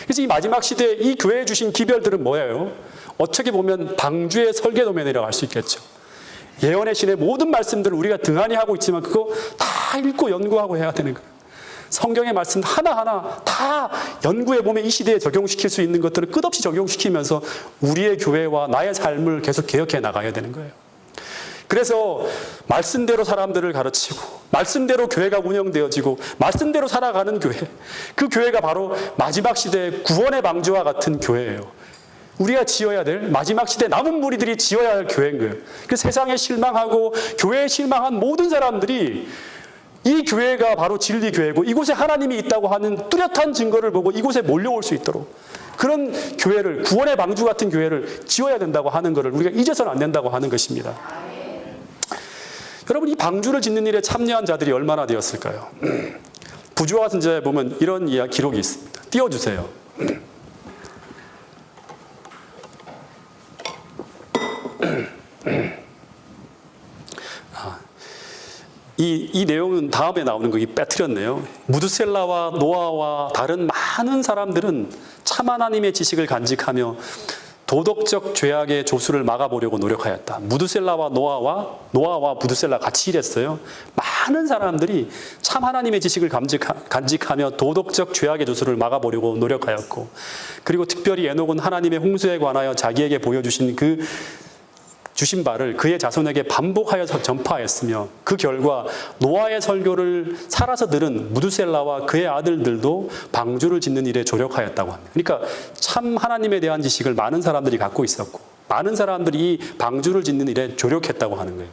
그래서 이 마지막 시대에 이 교회에 주신 기별들은 뭐예요? 어떻게 보면 방주의 설계도면이라고 할 수 있겠죠. 예언의 신의 모든 말씀들을 우리가 등한히 하고 있지만 그거 다 읽고 연구하고 해야 되는 거예요. 성경의 말씀 하나하나 다 연구해보면 이 시대에 적용시킬 수 있는 것들을 끝없이 적용시키면서 우리의 교회와 나의 삶을 계속 개혁해 나가야 되는 거예요. 그래서 말씀대로 사람들을 가르치고 말씀대로 교회가 운영되어지고 말씀대로 살아가는 교회, 그 교회가 바로 마지막 시대의 구원의 방주와 같은 교회예요. 우리가 지어야 될, 마지막 시대 남은 무리들이 지어야 할 교회인 거예요. 그 세상에 실망하고 교회에 실망한 모든 사람들이 이 교회가 바로 진리 교회고 이곳에 하나님이 있다고 하는 뚜렷한 증거를 보고 이곳에 몰려올 수 있도록 그런 교회를, 구원의 방주 같은 교회를 지어야 된다고 하는 것을 우리가 잊어서는 안 된다고 하는 것입니다. 여러분, 이 방주를 짓는 일에 참여한 자들이 얼마나 되었을까요? 부조화 선지자에 보면 이런 기록이 있습니다. 띄워주세요. 이 내용은 다음에 나오는 거 빼뜨렸네요. 무드셀라와 노아와 다른 많은 사람들은 참 하나님의 지식을 간직하며 도덕적 죄악의 조수를 막아보려고 노력하였다. 무드셀라와 노아와 무드셀라 같이 일했어요. 많은 사람들이 참 하나님의 지식을 간직하며 도덕적 죄악의 조수를 막아보려고 노력하였고, 그리고 특별히 에녹은 하나님의 홍수에 관하여 자기에게 보여주신 주신 바를 그의 자손에게 반복하여서 전파하였으며, 그 결과 노아의 설교를 살아서 들은 무드셀라와 그의 아들들도 방주를 짓는 일에 조력하였다고 합니다. 그러니까 참 하나님에 대한 지식을 많은 사람들이 갖고 있었고 많은 사람들이 이 방주를 짓는 일에 조력했다고 하는 거예요.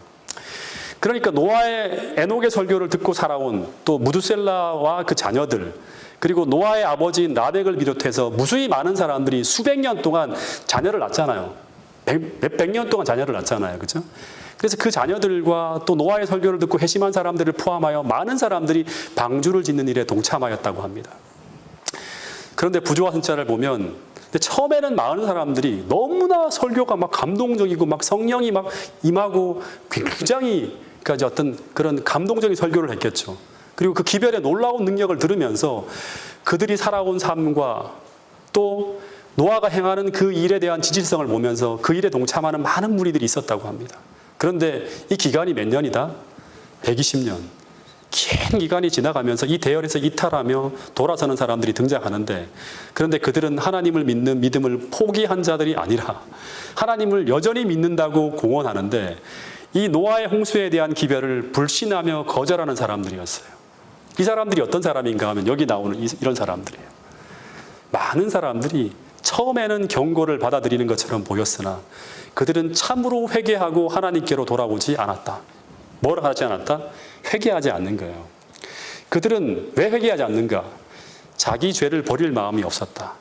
그러니까 노아의 에녹의 설교를 듣고 살아온 또 무드셀라와 그 자녀들, 그리고 노아의 아버지인 라멕을 비롯해서 무수히 많은 사람들이 수백 년 동안 자녀를 낳잖아요. 몇백 년 동안 자녀를 낳잖아요. 그죠? 그래서 그 자녀들과 또 노아의 설교를 듣고 회심한 사람들을 포함하여 많은 사람들이 방주를 짓는 일에 동참하였다고 합니다. 그런데 부조화 선지자를 보면 처음에는 많은 사람들이 너무나 설교가 막 감동적이고 막 성령이 막 임하고 굉장히 어떤 그런 감동적인 설교를 했겠죠. 그리고 그 기별의 놀라운 능력을 들으면서 그들이 살아온 삶과 또 노아가 행하는 그 일에 대한 지질성을 보면서 그 일에 동참하는 많은 무리들이 있었다고 합니다. 그런데 이 기간이 몇 년이다? 120년. 긴 기간이 지나가면서 이 대열에서 이탈하며 돌아서는 사람들이 등장하는데, 그런데 그들은 하나님을 믿는 믿음을 포기한 자들이 아니라 하나님을 여전히 믿는다고 공언하는데 이 노아의 홍수에 대한 기별을 불신하며 거절하는 사람들이었어요. 이 사람들이 어떤 사람인가 하면 여기 나오는 이런 사람들이에요. 많은 사람들이 처음에는 경고를 받아들이는 것처럼 보였으나 그들은 참으로 회개하고 하나님께로 돌아오지 않았다. 뭘 하지 않았다? 회개하지 않는 거예요. 그들은 왜 회개하지 않는가? 자기 죄를 버릴 마음이 없었다.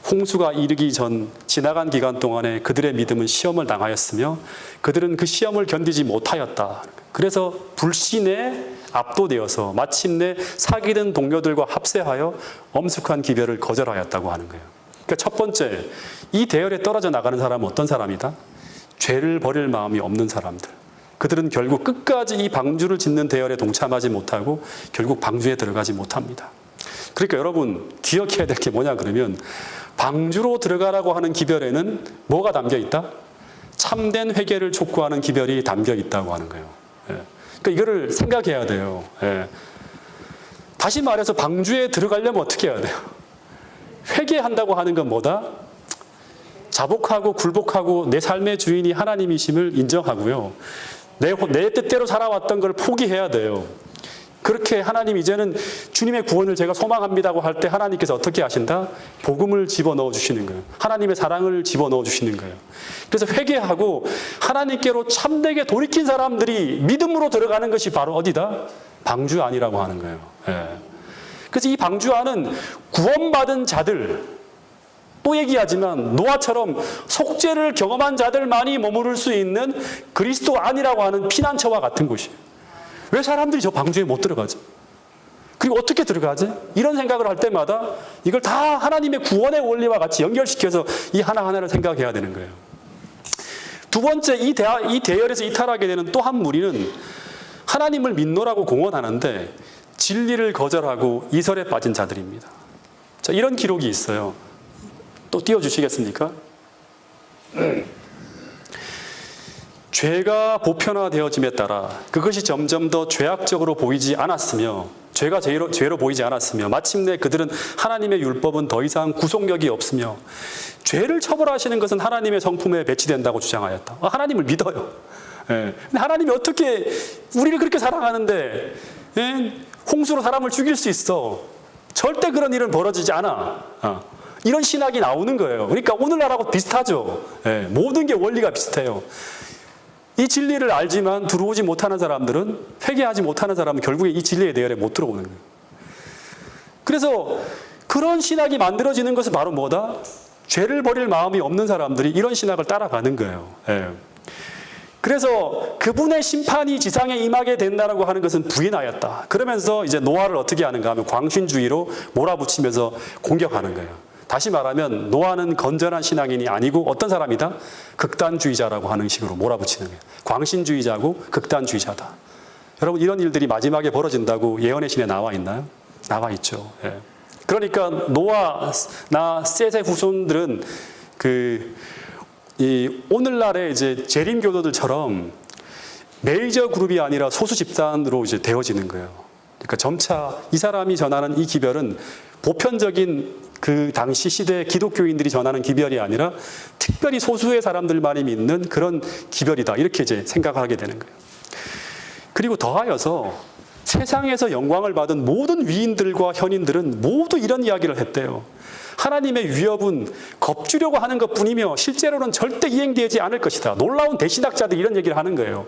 홍수가 이르기 전 지나간 기간 동안에 그들의 믿음은 시험을 당하였으며 그들은 그 시험을 견디지 못하였다. 그래서 불신에 압도되어서 마침내 사귀던 동료들과 합세하여 엄숙한 기별을 거절하였다고 하는 거예요. 그러니까 첫 번째, 이 대열에 떨어져 나가는 사람은 어떤 사람이다? 죄를 버릴 마음이 없는 사람들. 그들은 결국 끝까지 이 방주를 짓는 대열에 동참하지 못하고 결국 방주에 들어가지 못합니다. 그러니까 여러분 기억해야 될 게 뭐냐 그러면 방주로 들어가라고 하는 기별에는 뭐가 담겨 있다? 참된 회개를 촉구하는 기별이 담겨 있다고 하는 거예요. 예. 그러니까 이거를 생각해야 돼요. 예. 다시 말해서 방주에 들어가려면 어떻게 해야 돼요? 회개한다고 하는 건 뭐다? 자복하고 굴복하고 내 삶의 주인이 하나님이심을 인정하고요. 내 뜻대로 살아왔던 걸 포기해야 돼요. 그렇게 하나님 이제는 주님의 구원을 제가 소망합니다고 할 때 하나님께서 어떻게 하신다? 복음을 집어넣어 주시는 거예요. 하나님의 사랑을 집어넣어 주시는 거예요. 그래서 회개하고 하나님께로 참되게 돌이킨 사람들이 믿음으로 들어가는 것이 바로 어디다? 방주 안이라고 하는 거예요. 예. 그래서 이 방주 안은 구원받은 자들, 또 얘기하지만 노아처럼 속죄를 경험한 자들만이 머무를 수 있는 그리스도 안이라고 하는 피난처와 같은 곳이에요. 왜 사람들이 저 방주에 못 들어가지? 그리고 어떻게 들어가지? 이런 생각을 할 때마다 이걸 다 하나님의 구원의 원리와 같이 연결시켜서 이 하나하나를 생각해야 되는 거예요. 두 번째, 이 대열에서 이탈하게 되는 또 한 무리는 하나님을 믿노라고 공언하는데 진리를 거절하고 이설에 빠진 자들입니다. 자, 이런 기록이 있어요. 또 띄워주시겠습니까? 죄가 보편화되어짐에 따라 그것이 점점 더 죄악적으로 보이지 않았으며 죄가 죄로 보이지 않았으며 마침내 그들은 하나님의 율법은 더 이상 구속력이 없으며 죄를 처벌하시는 것은 하나님의 성품에 배치된다고 주장하였다. 하나님을 믿어요. 예. 근데 하나님이 어떻게 우리를 그렇게 사랑하는데 홍수로 사람을 죽일 수 있어? 절대 그런 일은 벌어지지 않아. 이런 신학이 나오는 거예요. 그러니까 오늘날하고 비슷하죠. 예. 모든 게 원리가 비슷해요. 이 진리를 알지만 들어오지 못하는 사람들은, 회개하지 못하는 사람은 결국에 이 진리의 대열에 못 들어오는 거예요. 그래서 그런 신학이 만들어지는 것은 바로 뭐다? 죄를 버릴 마음이 없는 사람들이 이런 신학을 따라가는 거예요. 예. 그래서 그분의 심판이 지상에 임하게 된다라고 하는 것은 부인하였다. 그러면서 이제 노아를 어떻게 하는가 하면 광신주의로 몰아붙이면서 공격하는 거예요. 다시 말하면 노아는 건전한 신앙인이 아니고 어떤 사람이다? 극단주의자라고 하는 식으로 몰아붙이는 거예요. 광신주의자고 극단주의자다. 여러분 이런 일들이 마지막에 벌어진다고 예언의 신에 나와 있나요? 나와 있죠. 예. 그러니까 노아나 셋의 후손들은 이 오늘날의 이제 재림교도들처럼 메이저 그룹이 아니라 소수 집단으로 이제 되어지는 거예요. 그러니까 점차 이 사람이 전하는 이 기별은 보편적인 그 당시 시대 기독교인들이 전하는 기별이 아니라 특별히 소수의 사람들만이 믿는 그런 기별이다. 이렇게 이제 생각하게 되는 거예요. 그리고 더하여서 세상에서 영광을 받은 모든 위인들과 현인들은 모두 이런 이야기를 했대요. 하나님의 위협은 겁주려고 하는 것뿐이며 실제로는 절대 이행되지 않을 것이다. 놀라운 대신학자들이 이런 얘기를 하는 거예요.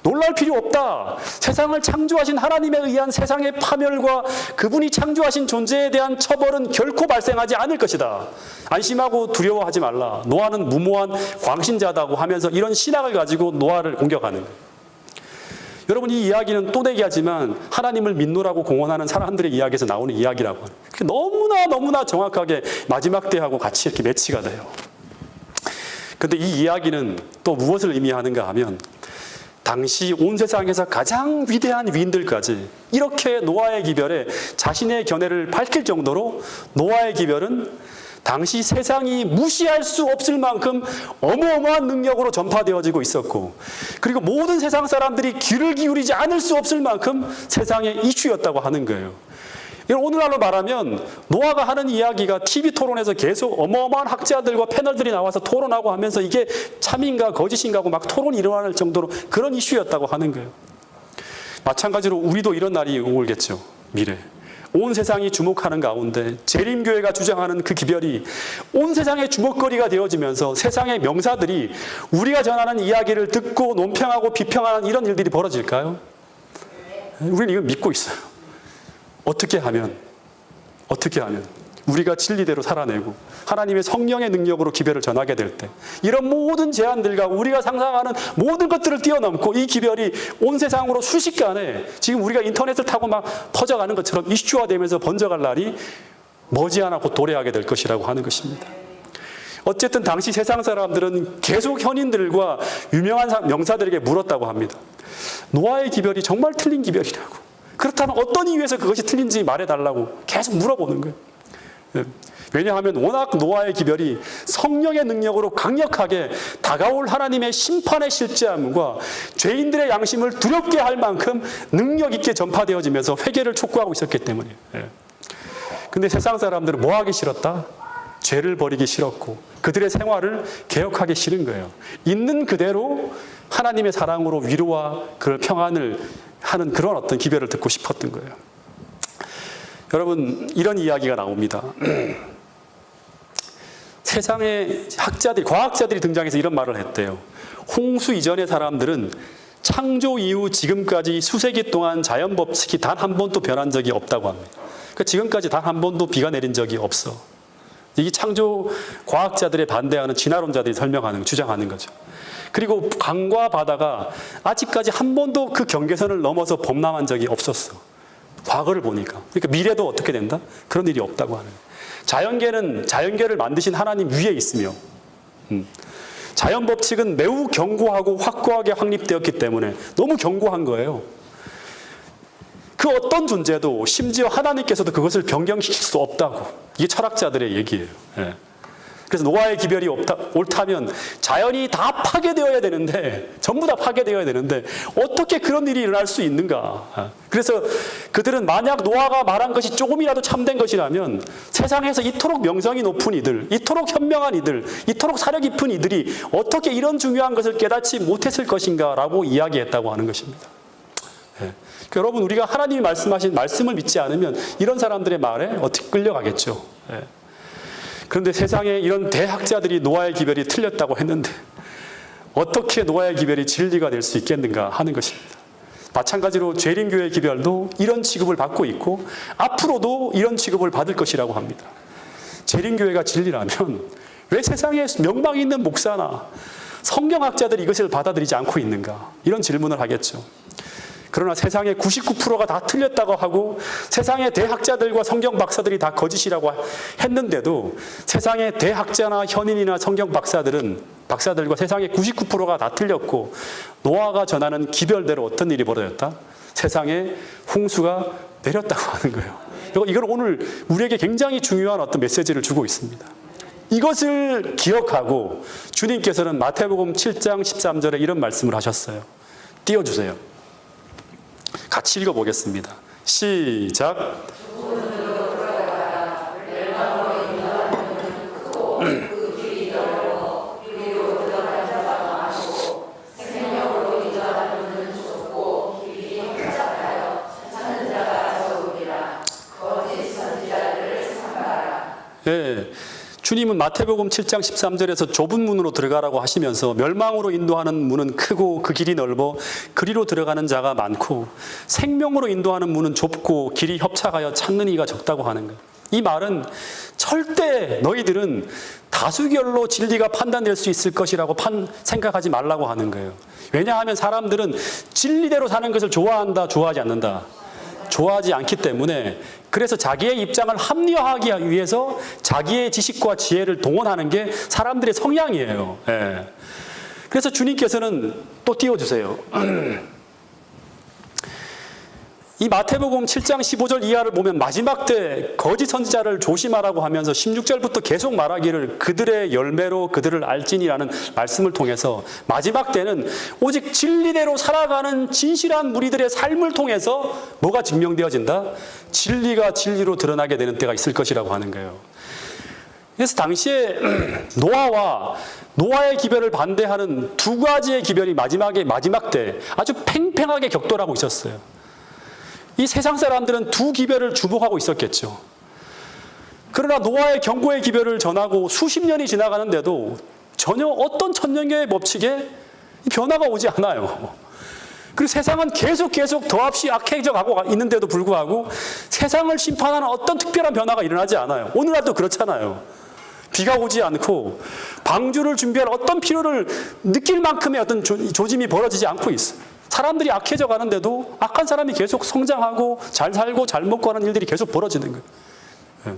놀랄 필요 없다. 세상을 창조하신 하나님에 의한 세상의 파멸과 그분이 창조하신 존재에 대한 처벌은 결코 발생하지 않을 것이다. 안심하고 두려워하지 말라. 노아는 무모한 광신자다고 하면서 이런 신학을 가지고 노아를 공격하는 거예요. 여러분 이 이야기는 또 얘기하지만 하나님을 믿노라고 공언하는 사람들의 이야기에서 나오는 이야기라고 하는 너무나 정확하게 마지막 때하고 같이 이렇게 매치가 돼요. 그런데 이 이야기는 또 무엇을 의미하는가 하면 당시 온 세상에서 가장 위대한 위인들까지 이렇게 노아의 기별에 자신의 견해를 밝힐 정도로 노아의 기별은 당시 세상이 무시할 수 없을 만큼 어마어마한 능력으로 전파되어지고 있었고 그리고 모든 세상 사람들이 귀를 기울이지 않을 수 없을 만큼 세상의 이슈였다고 하는 거예요. 오늘날로 말하면 노아가 하는 이야기가 TV 토론에서 계속 어마어마한 학자들과 패널들이 나와서 토론하고 하면서 이게 참인가 거짓인가 하고 막 토론이 일어날 정도로 그런 이슈였다고 하는 거예요. 마찬가지로 우리도 이런 날이 오겠죠. 미래. 온 세상이 주목하는 가운데 재림교회가 주장하는 그 기별이 온 세상의 주목거리가 되어지면서 세상의 명사들이 우리가 전하는 이야기를 듣고 논평하고 비평하는 이런 일들이 벌어질까요? 우리는 이걸 믿고 있어요. 어떻게 하면 우리가 진리대로 살아내고 하나님의 성령의 능력으로 기별을 전하게 될 때 이런 모든 제한들과 우리가 상상하는 모든 것들을 뛰어넘고 이 기별이 온 세상으로 순식간에 지금 우리가 인터넷을 타고 막 퍼져가는 것처럼 이슈화되면서 번져갈 날이 머지않아 곧 도래하게 될 것이라고 하는 것입니다. 어쨌든 당시 세상 사람들은 계속 현인들과 유명한 명사들에게 물었다고 합니다. 노아의 기별이 정말 틀린 기별이라고. 그렇다면 어떤 이유에서 그것이 틀린지 말해달라고 계속 물어보는 거예요. 왜냐하면 워낙 노아의 기별이 성령의 능력으로 강력하게 다가올 하나님의 심판의 실제함과 죄인들의 양심을 두렵게 할 만큼 능력 있게 전파되어지면서 회개를 촉구하고 있었기 때문이에요. 근데 세상 사람들은 뭐 하기 싫었다? 죄를 버리기 싫었고 그들의 생활을 개혁하기 싫은 거예요. 있는 그대로 하나님의 사랑으로 위로와 그 평안을 하는 그런 어떤 기별을 듣고 싶었던 거예요. 여러분, 이런 이야기가 나옵니다. 세상의 학자들이, 과학자들이 등장해서 이런 말을 했대요. 홍수 이전의 사람들은 창조 이후 지금까지 수세기 동안 자연 법칙이 단 한 번도 변한 적이 없다고 합니다. 그러니까 지금까지 단 한 번도 비가 내린 적이 없어. 이게 창조 과학자들의 반대하는 진화론자들이 설명하는, 주장하는 거죠. 그리고 강과 바다가 아직까지 한 번도 그 경계선을 넘어서 범람한 적이 없었어. 과거를 보니까. 그러니까 미래도 어떻게 된다? 그런 일이 없다고 하는 거예요. 자연계는 자연계를 만드신 하나님 위에 있으며 자연 법칙은 매우 견고하고 확고하게 확립되었기 때문에 너무 견고한 거예요. 그 어떤 존재도 심지어 하나님께서도 그것을 변경시킬 수 없다고. 이게 철학자들의 얘기예요. 그래서 노아의 기별이 옳다면 자연이 다 파괴되어야 되는데, 전부 다 파괴되어야 되는데 어떻게 그런 일이 일어날 수 있는가. 그래서 그들은 만약 노아가 말한 것이 조금이라도 참된 것이라면 세상에서 이토록 명성이 높은 이들, 이토록 현명한 이들, 이토록 사려 깊은 이들이 어떻게 이런 중요한 것을 깨닫지 못했을 것인가 라고 이야기했다고 하는 것입니다. 여러분, 우리가 하나님이 말씀하신 말씀을 믿지 않으면 이런 사람들의 말에 어떻게 끌려가겠죠. 그런데 세상에 이런 대학자들이 노아의 기별이 틀렸다고 했는데 어떻게 노아의 기별이 진리가 될 수 있겠는가 하는 것입니다. 마찬가지로 죄린교의 기별도 이런 취급을 받고 있고 앞으로도 이런 취급을 받을 것이라고 합니다. 죄린교회가 진리라면 왜 세상에 명망 있는 목사나 성경학자들이 이것을 받아들이지 않고 있는가? 이런 질문을 하겠죠. 그러나 세상의 99%가 다 틀렸다고 하고 세상의 대학자들과 성경 박사들이 다 거짓이라고 했는데도 세상의 대학자나 현인이나 성경 박사들과 세상의 99%가 다 틀렸고 노아가 전하는 기별대로 어떤 일이 벌어졌다? 세상에 홍수가 내렸다고 하는 거예요. 이걸 오늘 우리에게 굉장히 중요한 어떤 메시지를 주고 있습니다. 이것을 기억하고 주님께서는 마태복음 7장 13절에 이런 말씀을 하셨어요. 띄워주세요. 같이 읽어보겠습니다. 시작. 네. 주님은 마태복음 7장 13절에서 좁은 문으로 들어가라고 하시면서 멸망으로 인도하는 문은 크고 그 길이 넓어 그리로 들어가는 자가 많고 생명으로 인도하는 문은 좁고 길이 협착하여 찾는 이가 적다고 하는 거예요. 이 말은 절대 너희들은 다수결로 진리가 판단될 수 있을 것이라고 생각하지 말라고 하는 거예요. 왜냐하면 사람들은 진리대로 사는 것을 좋아한다, 좋아하지 않는다. 좋아하지 않기 때문에 그래서 자기의 입장을 합리화하기 위해서 자기의 지식과 지혜를 동원하는 게 사람들의 성향이에요. 그래서 주님께서는 또 띄워주세요. 이 마태복음 7장 15절 이하를 보면 마지막 때 거짓 선지자를 조심하라고 하면서 16절부터 계속 말하기를 그들의 열매로 그들을 알지니라는 말씀을 통해서 마지막 때는 오직 진리대로 살아가는 진실한 무리들의 삶을 통해서 뭐가 증명되어진다? 진리가 진리로 드러나게 되는 때가 있을 것이라고 하는 거예요. 그래서 당시에 노아의 기별을 반대하는 두 가지의 기별이 마지막 때 아주 팽팽하게 격돌하고 있었어요. 이 세상 사람들은 두 기별을 주목하고 있었겠죠. 그러나 노아의 경고의 기별을 전하고 수십 년이 지나가는데도 전혀 어떤 천년계의 법칙에 변화가 오지 않아요. 그리고 세상은 계속 더없이 악해져 가고 있는데도 불구하고 세상을 심판하는 어떤 특별한 변화가 일어나지 않아요. 오늘날도 그렇잖아요. 비가 오지 않고 방주를 준비할 어떤 필요를 느낄 만큼의 어떤 조짐이 벌어지지 않고 있어요. 사람들이 악해져 가는데도 악한 사람이 계속 성장하고 잘 살고 잘 먹고 하는 일들이 계속 벌어지는 거예요.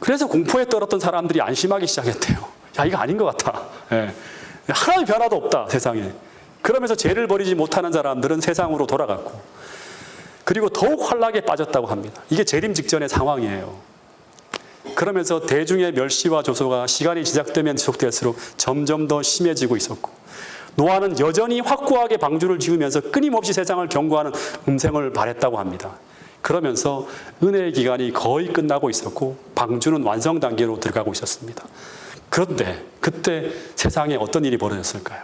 그래서 공포에 떨었던 사람들이 안심하기 시작했대요. 야, 이거 아닌 것 같아. 하나의 변화도 없다, 세상에. 그러면서 죄를 버리지 못하는 사람들은 세상으로 돌아갔고 그리고 더욱 환락에 빠졌다고 합니다. 이게 재림 직전의 상황이에요. 그러면서 대중의 멸시와 조소가 시간이 지속되면 지속될수록 점점 더 심해지고 있었고, 노아는 여전히 확고하게 방주를 지으면서 끊임없이 세상을 경고하는 음성을 발했다고 합니다. 그러면서 은혜의 기간이 거의 끝나고 있었고 방주는 완성 단계로 들어가고 있었습니다. 그런데 그때 세상에 어떤 일이 벌어졌을까요?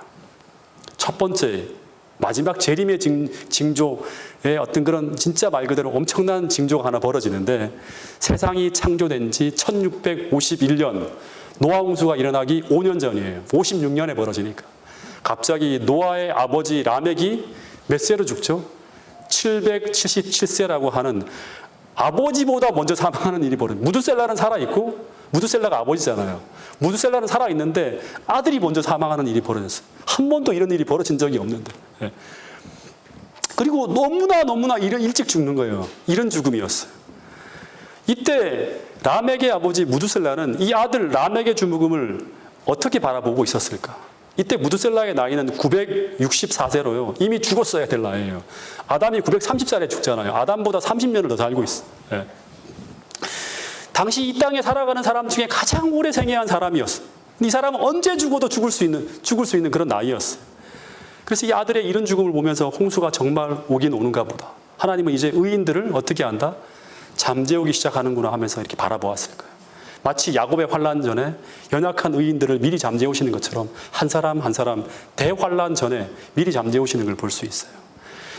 첫 번째, 마지막 재림의 징조의 어떤 그런 진짜 말 그대로 엄청난 징조가 하나 벌어지는데, 세상이 창조된 지 1651년, 노아 홍수가 일어나기 5년 전이에요. 56년에 벌어지니까. 갑자기 노아의 아버지 라멕이 몇 세로 죽죠? 777세라고 하는, 아버지보다 먼저 사망하는 일이 벌어져요. 무두셀라는 살아있고, 무두셀라가 아버지잖아요. 무두셀라는 살아있는데 아들이 먼저 사망하는 일이 벌어졌어요. 한 번도 이런 일이 벌어진 적이 없는데. 예. 그리고 너무나 일찍 죽는 거예요. 이런 죽음이었어요. 이때 라멕의 아버지 무두셀라는 이 아들 라멕의 죽음을 어떻게 바라보고 있었을까? 이때 무두셀라의 나이는 964세로요. 이미 죽었어야 될 나이예요. 아담이 930살에 죽잖아요. 아담보다 30년을 더 살고 있어요. 예. 당시 이 땅에 살아가는 사람 중에 가장 오래 생애한 사람이었어요. 이 사람은 언제 죽어도 죽을 수 있는 그런 나이였어요. 그래서 이 아들의 이런 죽음을 보면서 홍수가 정말 오긴 오는가 보다. 하나님은 이제 의인들을 어떻게 한다? 잠재우기 시작하는구나 하면서 이렇게 바라보았을 거예요. 마치 야곱의 환난 전에 연약한 의인들을 미리 잠재우시는 것처럼 한 사람 한 사람 대환난 전에 미리 잠재우시는 걸 볼 수 있어요.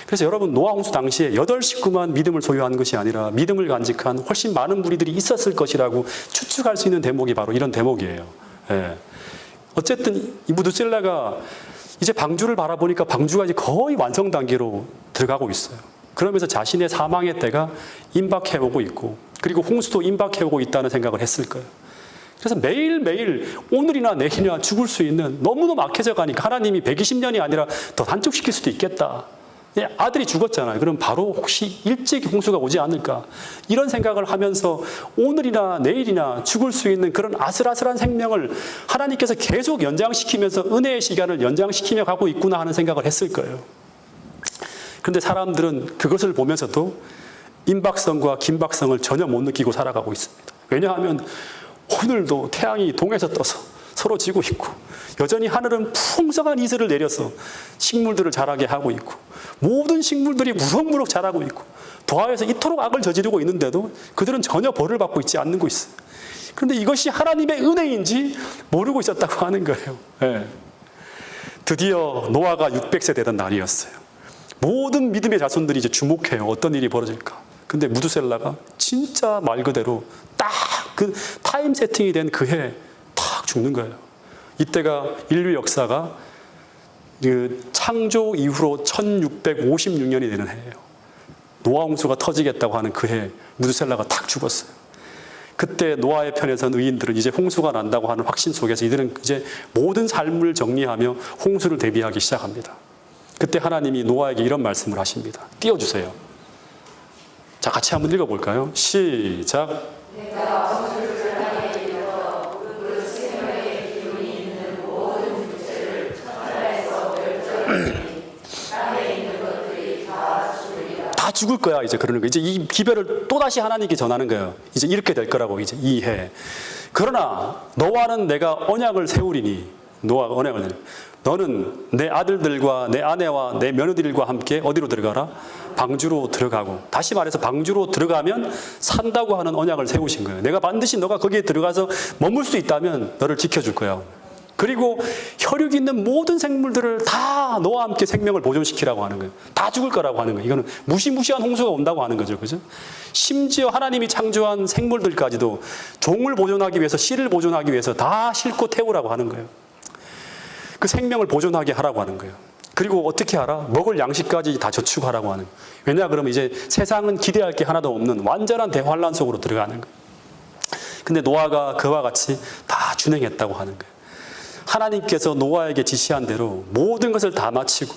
그래서 여러분, 노아 홍수 당시에 8 식구만 믿음을 소유한 것이 아니라 믿음을 간직한 훨씬 많은 무리들이 있었을 것이라고 추측할 수 있는 대목이 바로 이런 대목이에요. 예. 어쨌든 이 무두셀라가 이제 방주를 바라보니까 방주가 이제 거의 완성 단계로 들어가고 있어요. 그러면서 자신의 사망의 때가 임박해오고 있고, 그리고 홍수도 임박해오고 있다는 생각을 했을 거예요. 그래서 매일매일 오늘이나 내일이나 죽을 수 있는, 너무너무 막혀져 가니까 하나님이 120년이 아니라 더 단축시킬 수도 있겠다. 아들이 죽었잖아요. 그럼 바로 혹시 일찍 홍수가 오지 않을까, 이런 생각을 하면서 오늘이나 내일이나 죽을 수 있는 그런 아슬아슬한 생명을 하나님께서 계속 연장시키면서 은혜의 시간을 연장시키며 가고 있구나 하는 생각을 했을 거예요. 그런데 사람들은 그것을 보면서도 임박성과 긴박성을 전혀 못 느끼고 살아가고 있습니다. 왜냐하면 오늘도 태양이 동에서 떠서 서로 지고 있고, 여전히 하늘은 풍성한 이슬을 내려서 식물들을 자라게 하고 있고, 모든 식물들이 무럭무럭 자라고 있고, 도하에서 이토록 악을 저지르고 있는데도 그들은 전혀 벌을 받고 있지 않는 거 있어요. 그런데 이것이 하나님의 은혜인지 모르고 있었다고 하는 거예요. 네. 드디어 노아가 600세 되던 날이었어요. 모든 믿음의 자손들이 이제 주목해요. 어떤 일이 벌어질까. 근데 무두셀라가 진짜 말 그대로 딱 그 타임 세팅이 된 그 해에 탁 죽는 거예요. 이때가 인류 역사가 그 창조 이후로 1656년이 되는 해예요. 노아 홍수가 터지겠다고 하는 그 해 무두셀라가 탁 죽었어요. 그때 노아의 편에 선 의인들은 이제 홍수가 난다고 하는 확신 속에서 이들은 이제 모든 삶을 정리하며 홍수를 대비하기 시작합니다. 그때 하나님이 노아에게 이런 말씀을 하십니다. 띄워주세요. 자, 같이 한번 읽어볼까요? 시작. 다 죽을 거야, 이제 그러는 거예요. 이제 이 기별을 또다시 하나님께 전하는 거예요. 이제 이렇게 될 거라고, 이제 이 해. 그러나 너와는 내가 언약을 세우리니, 노아가 언약을 세우리니, 너는 내 아들들과 내 아내와 내 며느리들과 함께 어디로 들어가라? 방주로 들어가고, 다시 말해서 방주로 들어가면 산다고 하는 언약을 세우신 거예요. 내가 반드시 너가 거기에 들어가서 머물 수 있다면 너를 지켜줄 거야. 그리고 혈육 있는 모든 생물들을 다 너와 함께 생명을 보존시키라고 하는 거예요. 다 죽을 거라고 하는 거예요. 이거는 무시무시한 홍수가 온다고 하는 거죠. 그죠? 심지어 하나님이 창조한 생물들까지도 종을 보존하기 위해서, 씨를 보존하기 위해서 다 싣고 태우라고 하는 거예요. 그 생명을 보존하게 하라고 하는 거예요. 그리고 어떻게 하라? 먹을 양식까지 다 저축하라고 하는 거예요. 왜냐 그러면 이제 세상은 기대할 게 하나도 없는 완전한 대환란 속으로 들어가는 거예요. 근데 노아가 그와 같이 다 준행했다고 하는 거예요. 하나님께서 노아에게 지시한 대로 모든 것을 다 마치고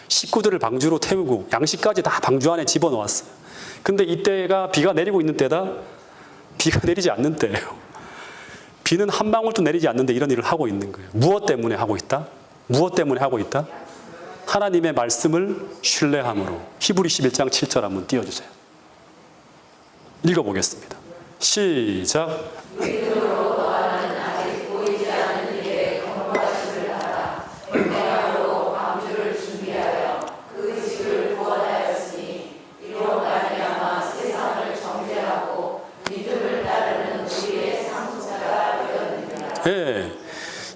식구들을 방주로 태우고 양식까지 다 방주 안에 집어넣었어요. 근데 이때가 비가 내리고 있는 때다? 비가 내리지 않는 때예요. 비는 한 방울도 내리지 않는데 이런 일을 하고 있는 거예요. 무엇 때문에 하고 있다? 무엇 때문에 하고 있다? 하나님의 말씀을 신뢰함으로. 히브리 11장 7절 한번 띄워주세요. 읽어보겠습니다. 시작. 예.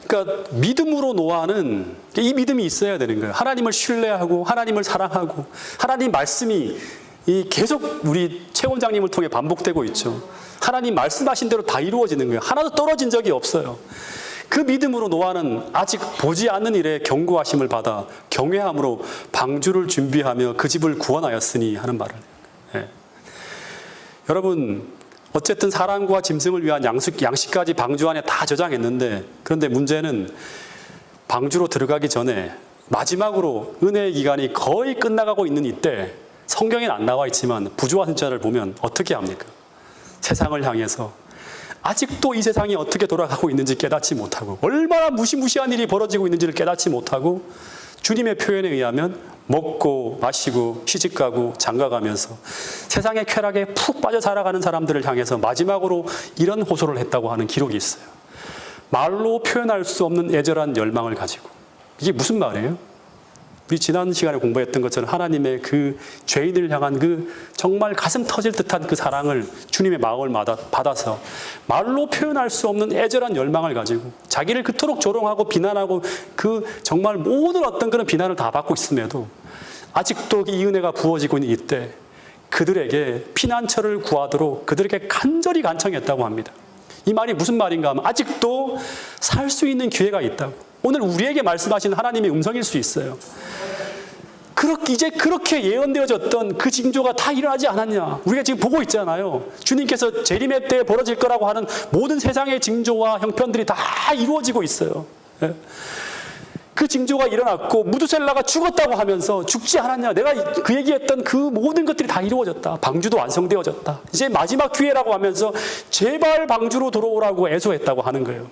그러니까 믿음으로 노아는 이 믿음이 있어야 되는 거예요. 하나님을 신뢰하고 하나님을 사랑하고 하나님 말씀이 계속 우리 최 원장님을 통해 반복되고 있죠. 하나님 말씀하신 대로 다 이루어지는 거예요. 하나도 떨어진 적이 없어요. 그 믿음으로 노아는 아직 보지 않는 일에 경고하심을 받아 경외함으로 방주를 준비하며 그 집을 구원하였으니 하는 말을 해요. 예. 여러분, 어쨌든 사람과 짐승을 위한 양식까지 방주 안에 다 저장했는데, 그런데 문제는 방주로 들어가기 전에 마지막으로 은혜의 기간이 거의 끝나가고 있는 이때, 성경에는 안 나와 있지만 부조화 신자를 보면 어떻게 합니까? 세상을 향해서 아직도 이 세상이 어떻게 돌아가고 있는지 깨닫지 못하고 얼마나 무시무시한 일이 벌어지고 있는지를 깨닫지 못하고 주님의 표현에 의하면 먹고 마시고 시집가고 장가가면서 세상의 쾌락에 푹 빠져 살아가는 사람들을 향해서 마지막으로 이런 호소를 했다고 하는 기록이 있어요. 말로 표현할 수 없는 애절한 열망을 가지고. 이게 무슨 말이에요? 우리 지난 시간에 공부했던 것처럼 하나님의 그 죄인을 향한 그 정말 가슴 터질 듯한 그 사랑을 주님의 마음을 받아서 말로 표현할 수 없는 애절한 열망을 가지고 자기를 그토록 조롱하고 비난하고 그 정말 모든 어떤 그런 비난을 다 받고 있음에도 아직도 이 은혜가 부어지고 있는 이때 그들에게 피난처를 구하도록 그들에게 간절히 간청했다고 합니다. 이 말이 무슨 말인가 하면 아직도 살 수 있는 기회가 있다고. 오늘 우리에게 말씀하신 하나님의 음성일 수 있어요. 이제 그렇게 예언되어졌던 그 징조가 다 일어나지 않았냐? 우리가 지금 보고 있잖아요. 주님께서 재림의 때에 벌어질 거라고 하는 모든 세상의 징조와 형편들이 다 이루어지고 있어요. 그 징조가 일어났고 무두셀라가 죽었다고 하면서 죽지 않았냐? 내가 그 얘기했던 그 모든 것들이 다 이루어졌다. 방주도 완성되어졌다. 이제 마지막 기회라고 하면서 제발 방주로 들어오라고 애소했다고 하는 거예요.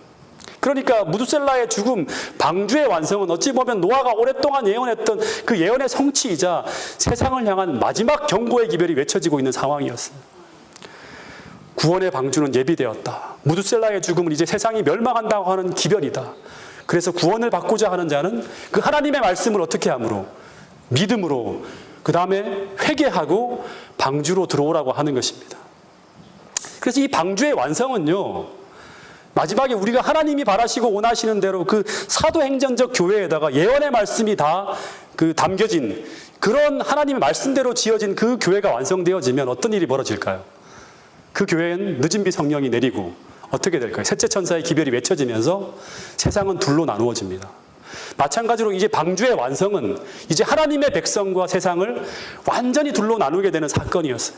그러니까 무두셀라의 죽음, 방주의 완성은 어찌 보면 노아가 오랫동안 예언했던 그 예언의 성취이자 세상을 향한 마지막 경고의 기별이 외쳐지고 있는 상황이었어요. 구원의 방주는 예비되었다. 무두셀라의 죽음은 이제 세상이 멸망한다고 하는 기별이다. 그래서 구원을 받고자 하는 자는 그 하나님의 말씀을 어떻게 함으로? 믿음으로, 그 다음에 회개하고 방주로 들어오라고 하는 것입니다. 그래서 이 방주의 완성은요, 마지막에 우리가 하나님이 바라시고 원하시는 대로 그 사도행전적 교회에다가 예언의 말씀이 다 담겨진 그런 하나님의 말씀대로 지어진 그 교회가 완성되어지면 어떤 일이 벌어질까요? 그 교회엔 늦은 비 성령이 내리고 어떻게 될까요? 셋째 천사의 기별이 외쳐지면서 세상은 둘로 나누어집니다. 마찬가지로 이제 방주의 완성은 이제 하나님의 백성과 세상을 완전히 둘로 나누게 되는 사건이었어요.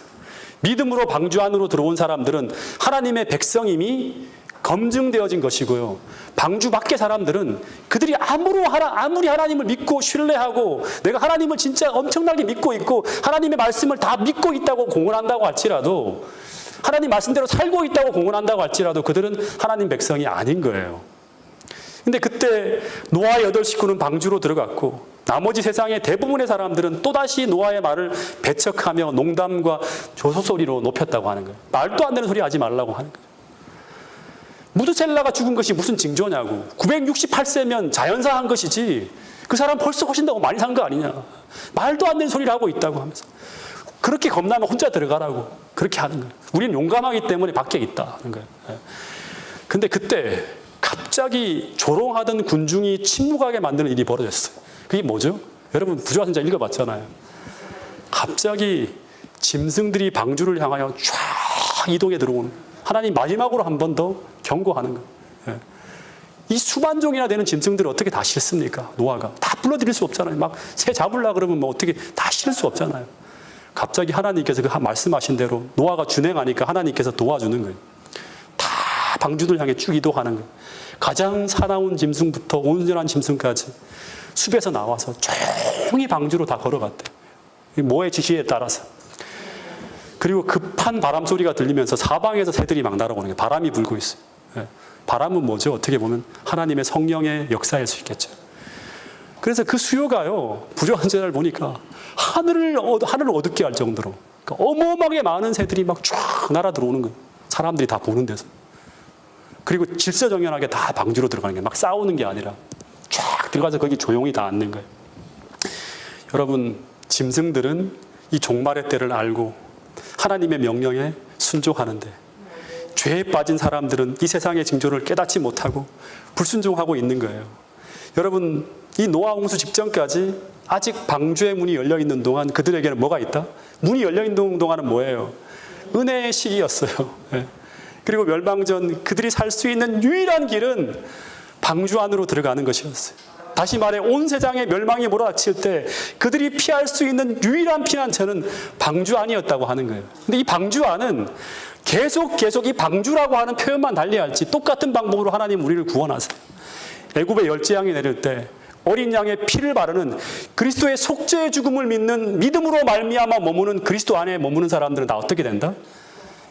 믿음으로 방주 안으로 들어온 사람들은 하나님의 백성임이 검증되어진 것이고요. 방주 밖의 사람들은 그들이 아무리 하나님을 믿고 신뢰하고 내가 하나님을 진짜 엄청나게 믿고 있고 하나님의 말씀을 다 믿고 있다고 공언한다고 할지라도 하나님 말씀대로 살고 있다고 공언한다고 할지라도 그들은 하나님 백성이 아닌 거예요. 근데 그때 노아의 8 식구는 방주로 들어갔고 나머지 세상의 대부분의 사람들은 또다시 노아의 말을 배척하며 농담과 조소소리로 높였다고 하는 거예요. 말도 안 되는 소리 하지 말라고 하는 거예요. 무두셀라가 죽은 것이 무슨 징조냐고. 968세면 자연사한 것이지 그 사람 벌써 훨씬 더 많이 산 거 아니냐. 말도 안 되는 소리를 하고 있다고 하면서 그렇게 겁나면 혼자 들어가라고 그렇게 하는 거예요. 우리는 용감하기 때문에 밖에 있다 하는 거예요. 근데 그때 갑자기 조롱하던 군중이 침묵하게 만드는 일이 벌어졌어요. 그게 뭐죠? 여러분 부조화 신자 읽어봤잖아요. 갑자기 짐승들이 방주를 향하여 쫙 이동해 들어오는 거예요. 하나님 마지막으로 한 번 더 경고하는 거예요. 이 수만 종이나 되는 짐승들을 어떻게 다 실습니까? 노아가 다 불러들일 수 없잖아요. 막 새 잡으려고 그러면 뭐 어떻게 다 실을 수 없잖아요. 갑자기 하나님께서 그 말씀하신 대로 노아가 준행하니까 하나님께서 도와주는 거예요. 다 방주들 향해 쭉 이동하는 거예요. 가장 사나운 짐승부터 온전한 짐승까지 숲에서 나와서 조용히 방주로 다 걸어갔대요. 모의 지시에 따라서. 그리고 급한 바람 소리가 들리면서 사방에서 새들이 막 날아오는 거예요. 바람이 불고 있어요. 바람은 뭐죠? 어떻게 보면 하나님의 성령의 역사일 수 있겠죠. 그래서 그 수요가요, 부조한 제자를 보니까 하늘을 어둡게 할 정도로, 그러니까 어마어마하게 많은 새들이 막 쫙 날아 들어오는 거예요. 사람들이 다 보는 데서. 그리고 질서정연하게 다 방주로 들어가는 게 막 싸우는 게 아니라 쫙 들어가서 거기 조용히 다 앉는 거예요. 여러분, 짐승들은 이 종말의 때를 알고 하나님의 명령에 순종하는데, 죄에 빠진 사람들은 이 세상의 징조를 깨닫지 못하고 불순종하고 있는 거예요. 여러분, 이 노아 홍수 직전까지 아직 방주의 문이 열려 있는 동안 그들에게는 뭐가 있다? 문이 열려 있는 동안은 뭐예요? 은혜의 시기였어요. 그리고 멸망 전 그들이 살 수 있는 유일한 길은 방주 안으로 들어가는 것이었어요. 다시 말해, 온 세상의 멸망이 몰아닥칠 때 그들이 피할 수 있는 유일한 피난처는 방주 안이었다고 하는 거예요. 근데 이 방주 안은 계속 이 방주라고 하는 표현만 달리할지 똑같은 방법으로 하나님 우리를 구원하세요. 애굽의 열재앙이 내릴 때 어린 양의 피를 바르는 그리스도의 속죄의 죽음을 믿는 믿음으로 말미암아 머무는 그리스도 안에 머무는 사람들은 다 어떻게 된다?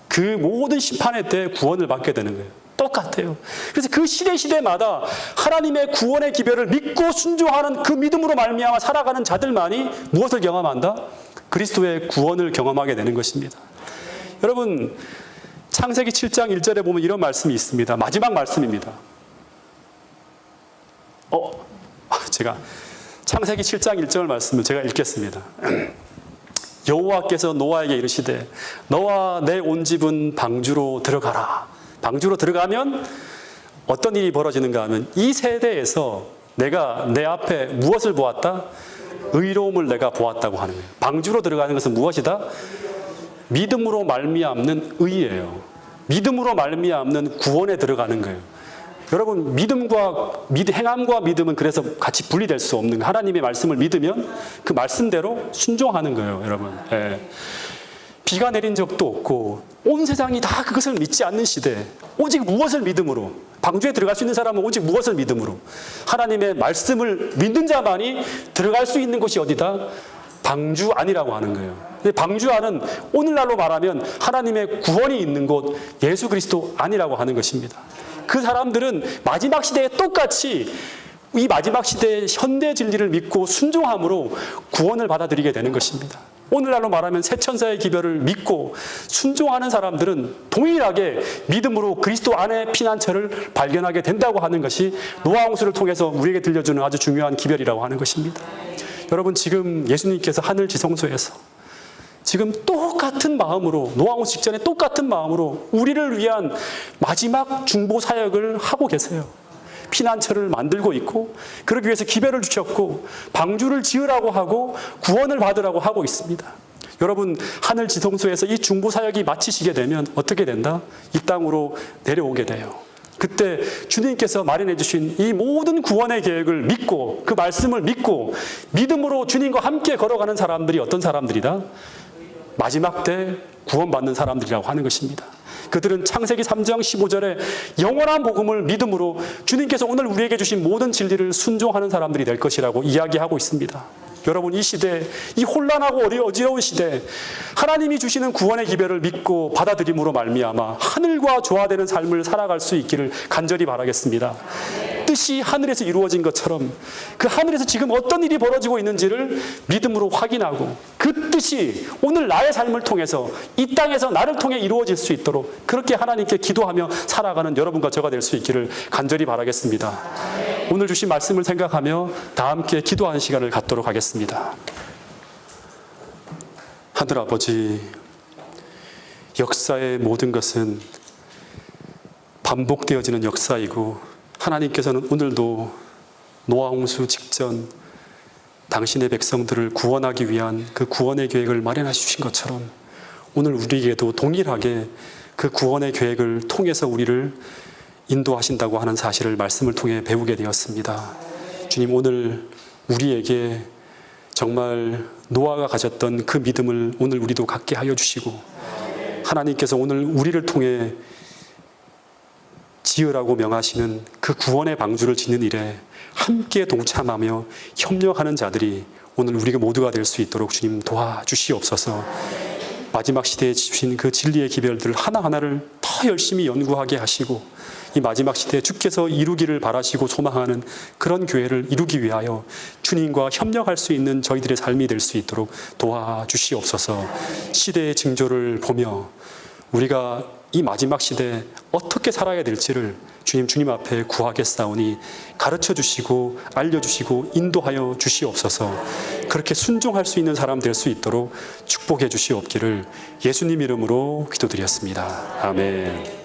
그 모든 심판의 때 구원을 받게 되는 거예요. 똑같아요. 그래서 그 시대마다 하나님의 구원의 기별을 믿고 순종하는 그 믿음으로 말미암아 살아가는 자들만이 무엇을 경험한다? 그리스도의 구원을 경험하게 되는 것입니다. 여러분, 창세기 7장 1절에 보면 이런 말씀이 있습니다. 마지막 말씀입니다. 제가 창세기 7장 1절 말씀을 제가 읽겠습니다. 여호와께서 노아에게 이르시되 너와 내 온 집은 방주로 들어가라. 방주로 들어가면 어떤 일이 벌어지는가 하면 이 세대에서 내가 내 앞에 무엇을 보았다? 의로움을 내가 보았다고 하는 거예요. 방주로 들어가는 것은 무엇이다? 믿음으로 말미암는 의예요. 믿음으로 말미암는 구원에 들어가는 거예요. 여러분, 행함과 믿음은 그래서 같이 분리될 수 없는 거예요. 하나님의 말씀을 믿으면 그 말씀대로 순종하는 거예요, 여러분. 비가 내린 적도 없고 온 세상이 다 그것을 믿지 않는 시대, 오직 무엇을 믿음으로, 방주에 들어갈 수 있는 사람은 오직 무엇을 믿음으로, 하나님의 말씀을 믿는 자만이 들어갈 수 있는 곳이 어디다? 방주 안이라고 하는 거예요. 방주 안은 오늘날로 말하면 하나님의 구원이 있는 곳, 예수 그리스도 안이라고 하는 것입니다. 그 사람들은 마지막 시대에 똑같이 이 마지막 시대의 현대 진리를 믿고 순종함으로 구원을 받아들이게 되는 것입니다. 오늘날로 말하면 새 천사의 기별을 믿고 순종하는 사람들은 동일하게 믿음으로 그리스도 안의 피난처를 발견하게 된다고 하는 것이 노아 홍수를 통해서 우리에게 들려주는 아주 중요한 기별이라고 하는 것입니다. 여러분, 지금 예수님께서 하늘 지성소에서 지금 똑같은 마음으로, 노아 홍수 직전에 똑같은 마음으로 우리를 위한 마지막 중보 사역을 하고 계세요. 피난처를 만들고 있고, 그러기 위해서 기별을 주셨고 방주를 지으라고 하고 구원을 받으라고 하고 있습니다. 여러분, 하늘 지성소에서 이 중보 사역이 마치시게 되면 어떻게 된다? 이 땅으로 내려오게 돼요. 그때 주님께서 마련해 주신 이 모든 구원의 계획을 믿고 그 말씀을 믿고 믿음으로 주님과 함께 걸어가는 사람들이 어떤 사람들이다? 마지막 때 구원받는 사람들이라고 하는 것입니다. 그들은 창세기 3장 15절에 영원한 복음을 믿음으로 주님께서 오늘 우리에게 주신 모든 진리를 순종하는 사람들이 될 것이라고 이야기하고 있습니다. 여러분, 이 시대, 이 혼란하고 어지러운 시대, 하나님이 주시는 구원의 기별을 믿고 받아들임으로 말미암아 하늘과 조화되는 삶을 살아갈 수 있기를 간절히 바라겠습니다. 뜻이 하늘에서 이루어진 것처럼 그 하늘에서 지금 어떤 일이 벌어지고 있는지를 믿음으로 확인하고 그 뜻이 오늘 나의 삶을 통해서 이 땅에서 나를 통해 이루어질 수 있도록 그렇게 하나님께 기도하며 살아가는 여러분과 저가 될 수 있기를 간절히 바라겠습니다. 오늘 주신 말씀을 생각하며 다 함께 기도하는 시간을 갖도록 하겠습니다. 하늘 아버지, 역사의 모든 것은 반복되어지는 역사이고 하나님께서는 오늘도 노아 홍수 직전 당신의 백성들을 구원하기 위한 그 구원의 계획을 마련해 주신 것처럼 오늘 우리에게도 동일하게 그 구원의 계획을 통해서 우리를 인도하신다고 하는 사실을 말씀을 통해 배우게 되었습니다. 주님, 오늘 우리에게 정말 노아가 가졌던 그 믿음을 오늘 우리도 갖게 하여 주시고 하나님께서 오늘 우리를 통해 지으라고 명하시는 그 구원의 방주를 짓는 일에 함께 동참하며 협력하는 자들이 오늘 우리가 모두가 될 수 있도록 주님 도와주시옵소서. 마지막 시대에 주신 그 진리의 기별들 하나하나를 더 열심히 연구하게 하시고 이 마지막 시대에 주께서 이루기를 바라시고 소망하는 그런 교회를 이루기 위하여 주님과 협력할 수 있는 저희들의 삶이 될 수 있도록 도와주시옵소서. 시대의 징조를 보며 우리가 이 마지막 시대에 어떻게 살아야 될지를 주님 앞에 구하겠사오니 가르쳐 주시고 알려주시고 인도하여 주시옵소서. 그렇게 순종할 수 있는 사람 될 수 있도록 축복해 주시옵기를 예수님 이름으로 기도드렸습니다. 아멘.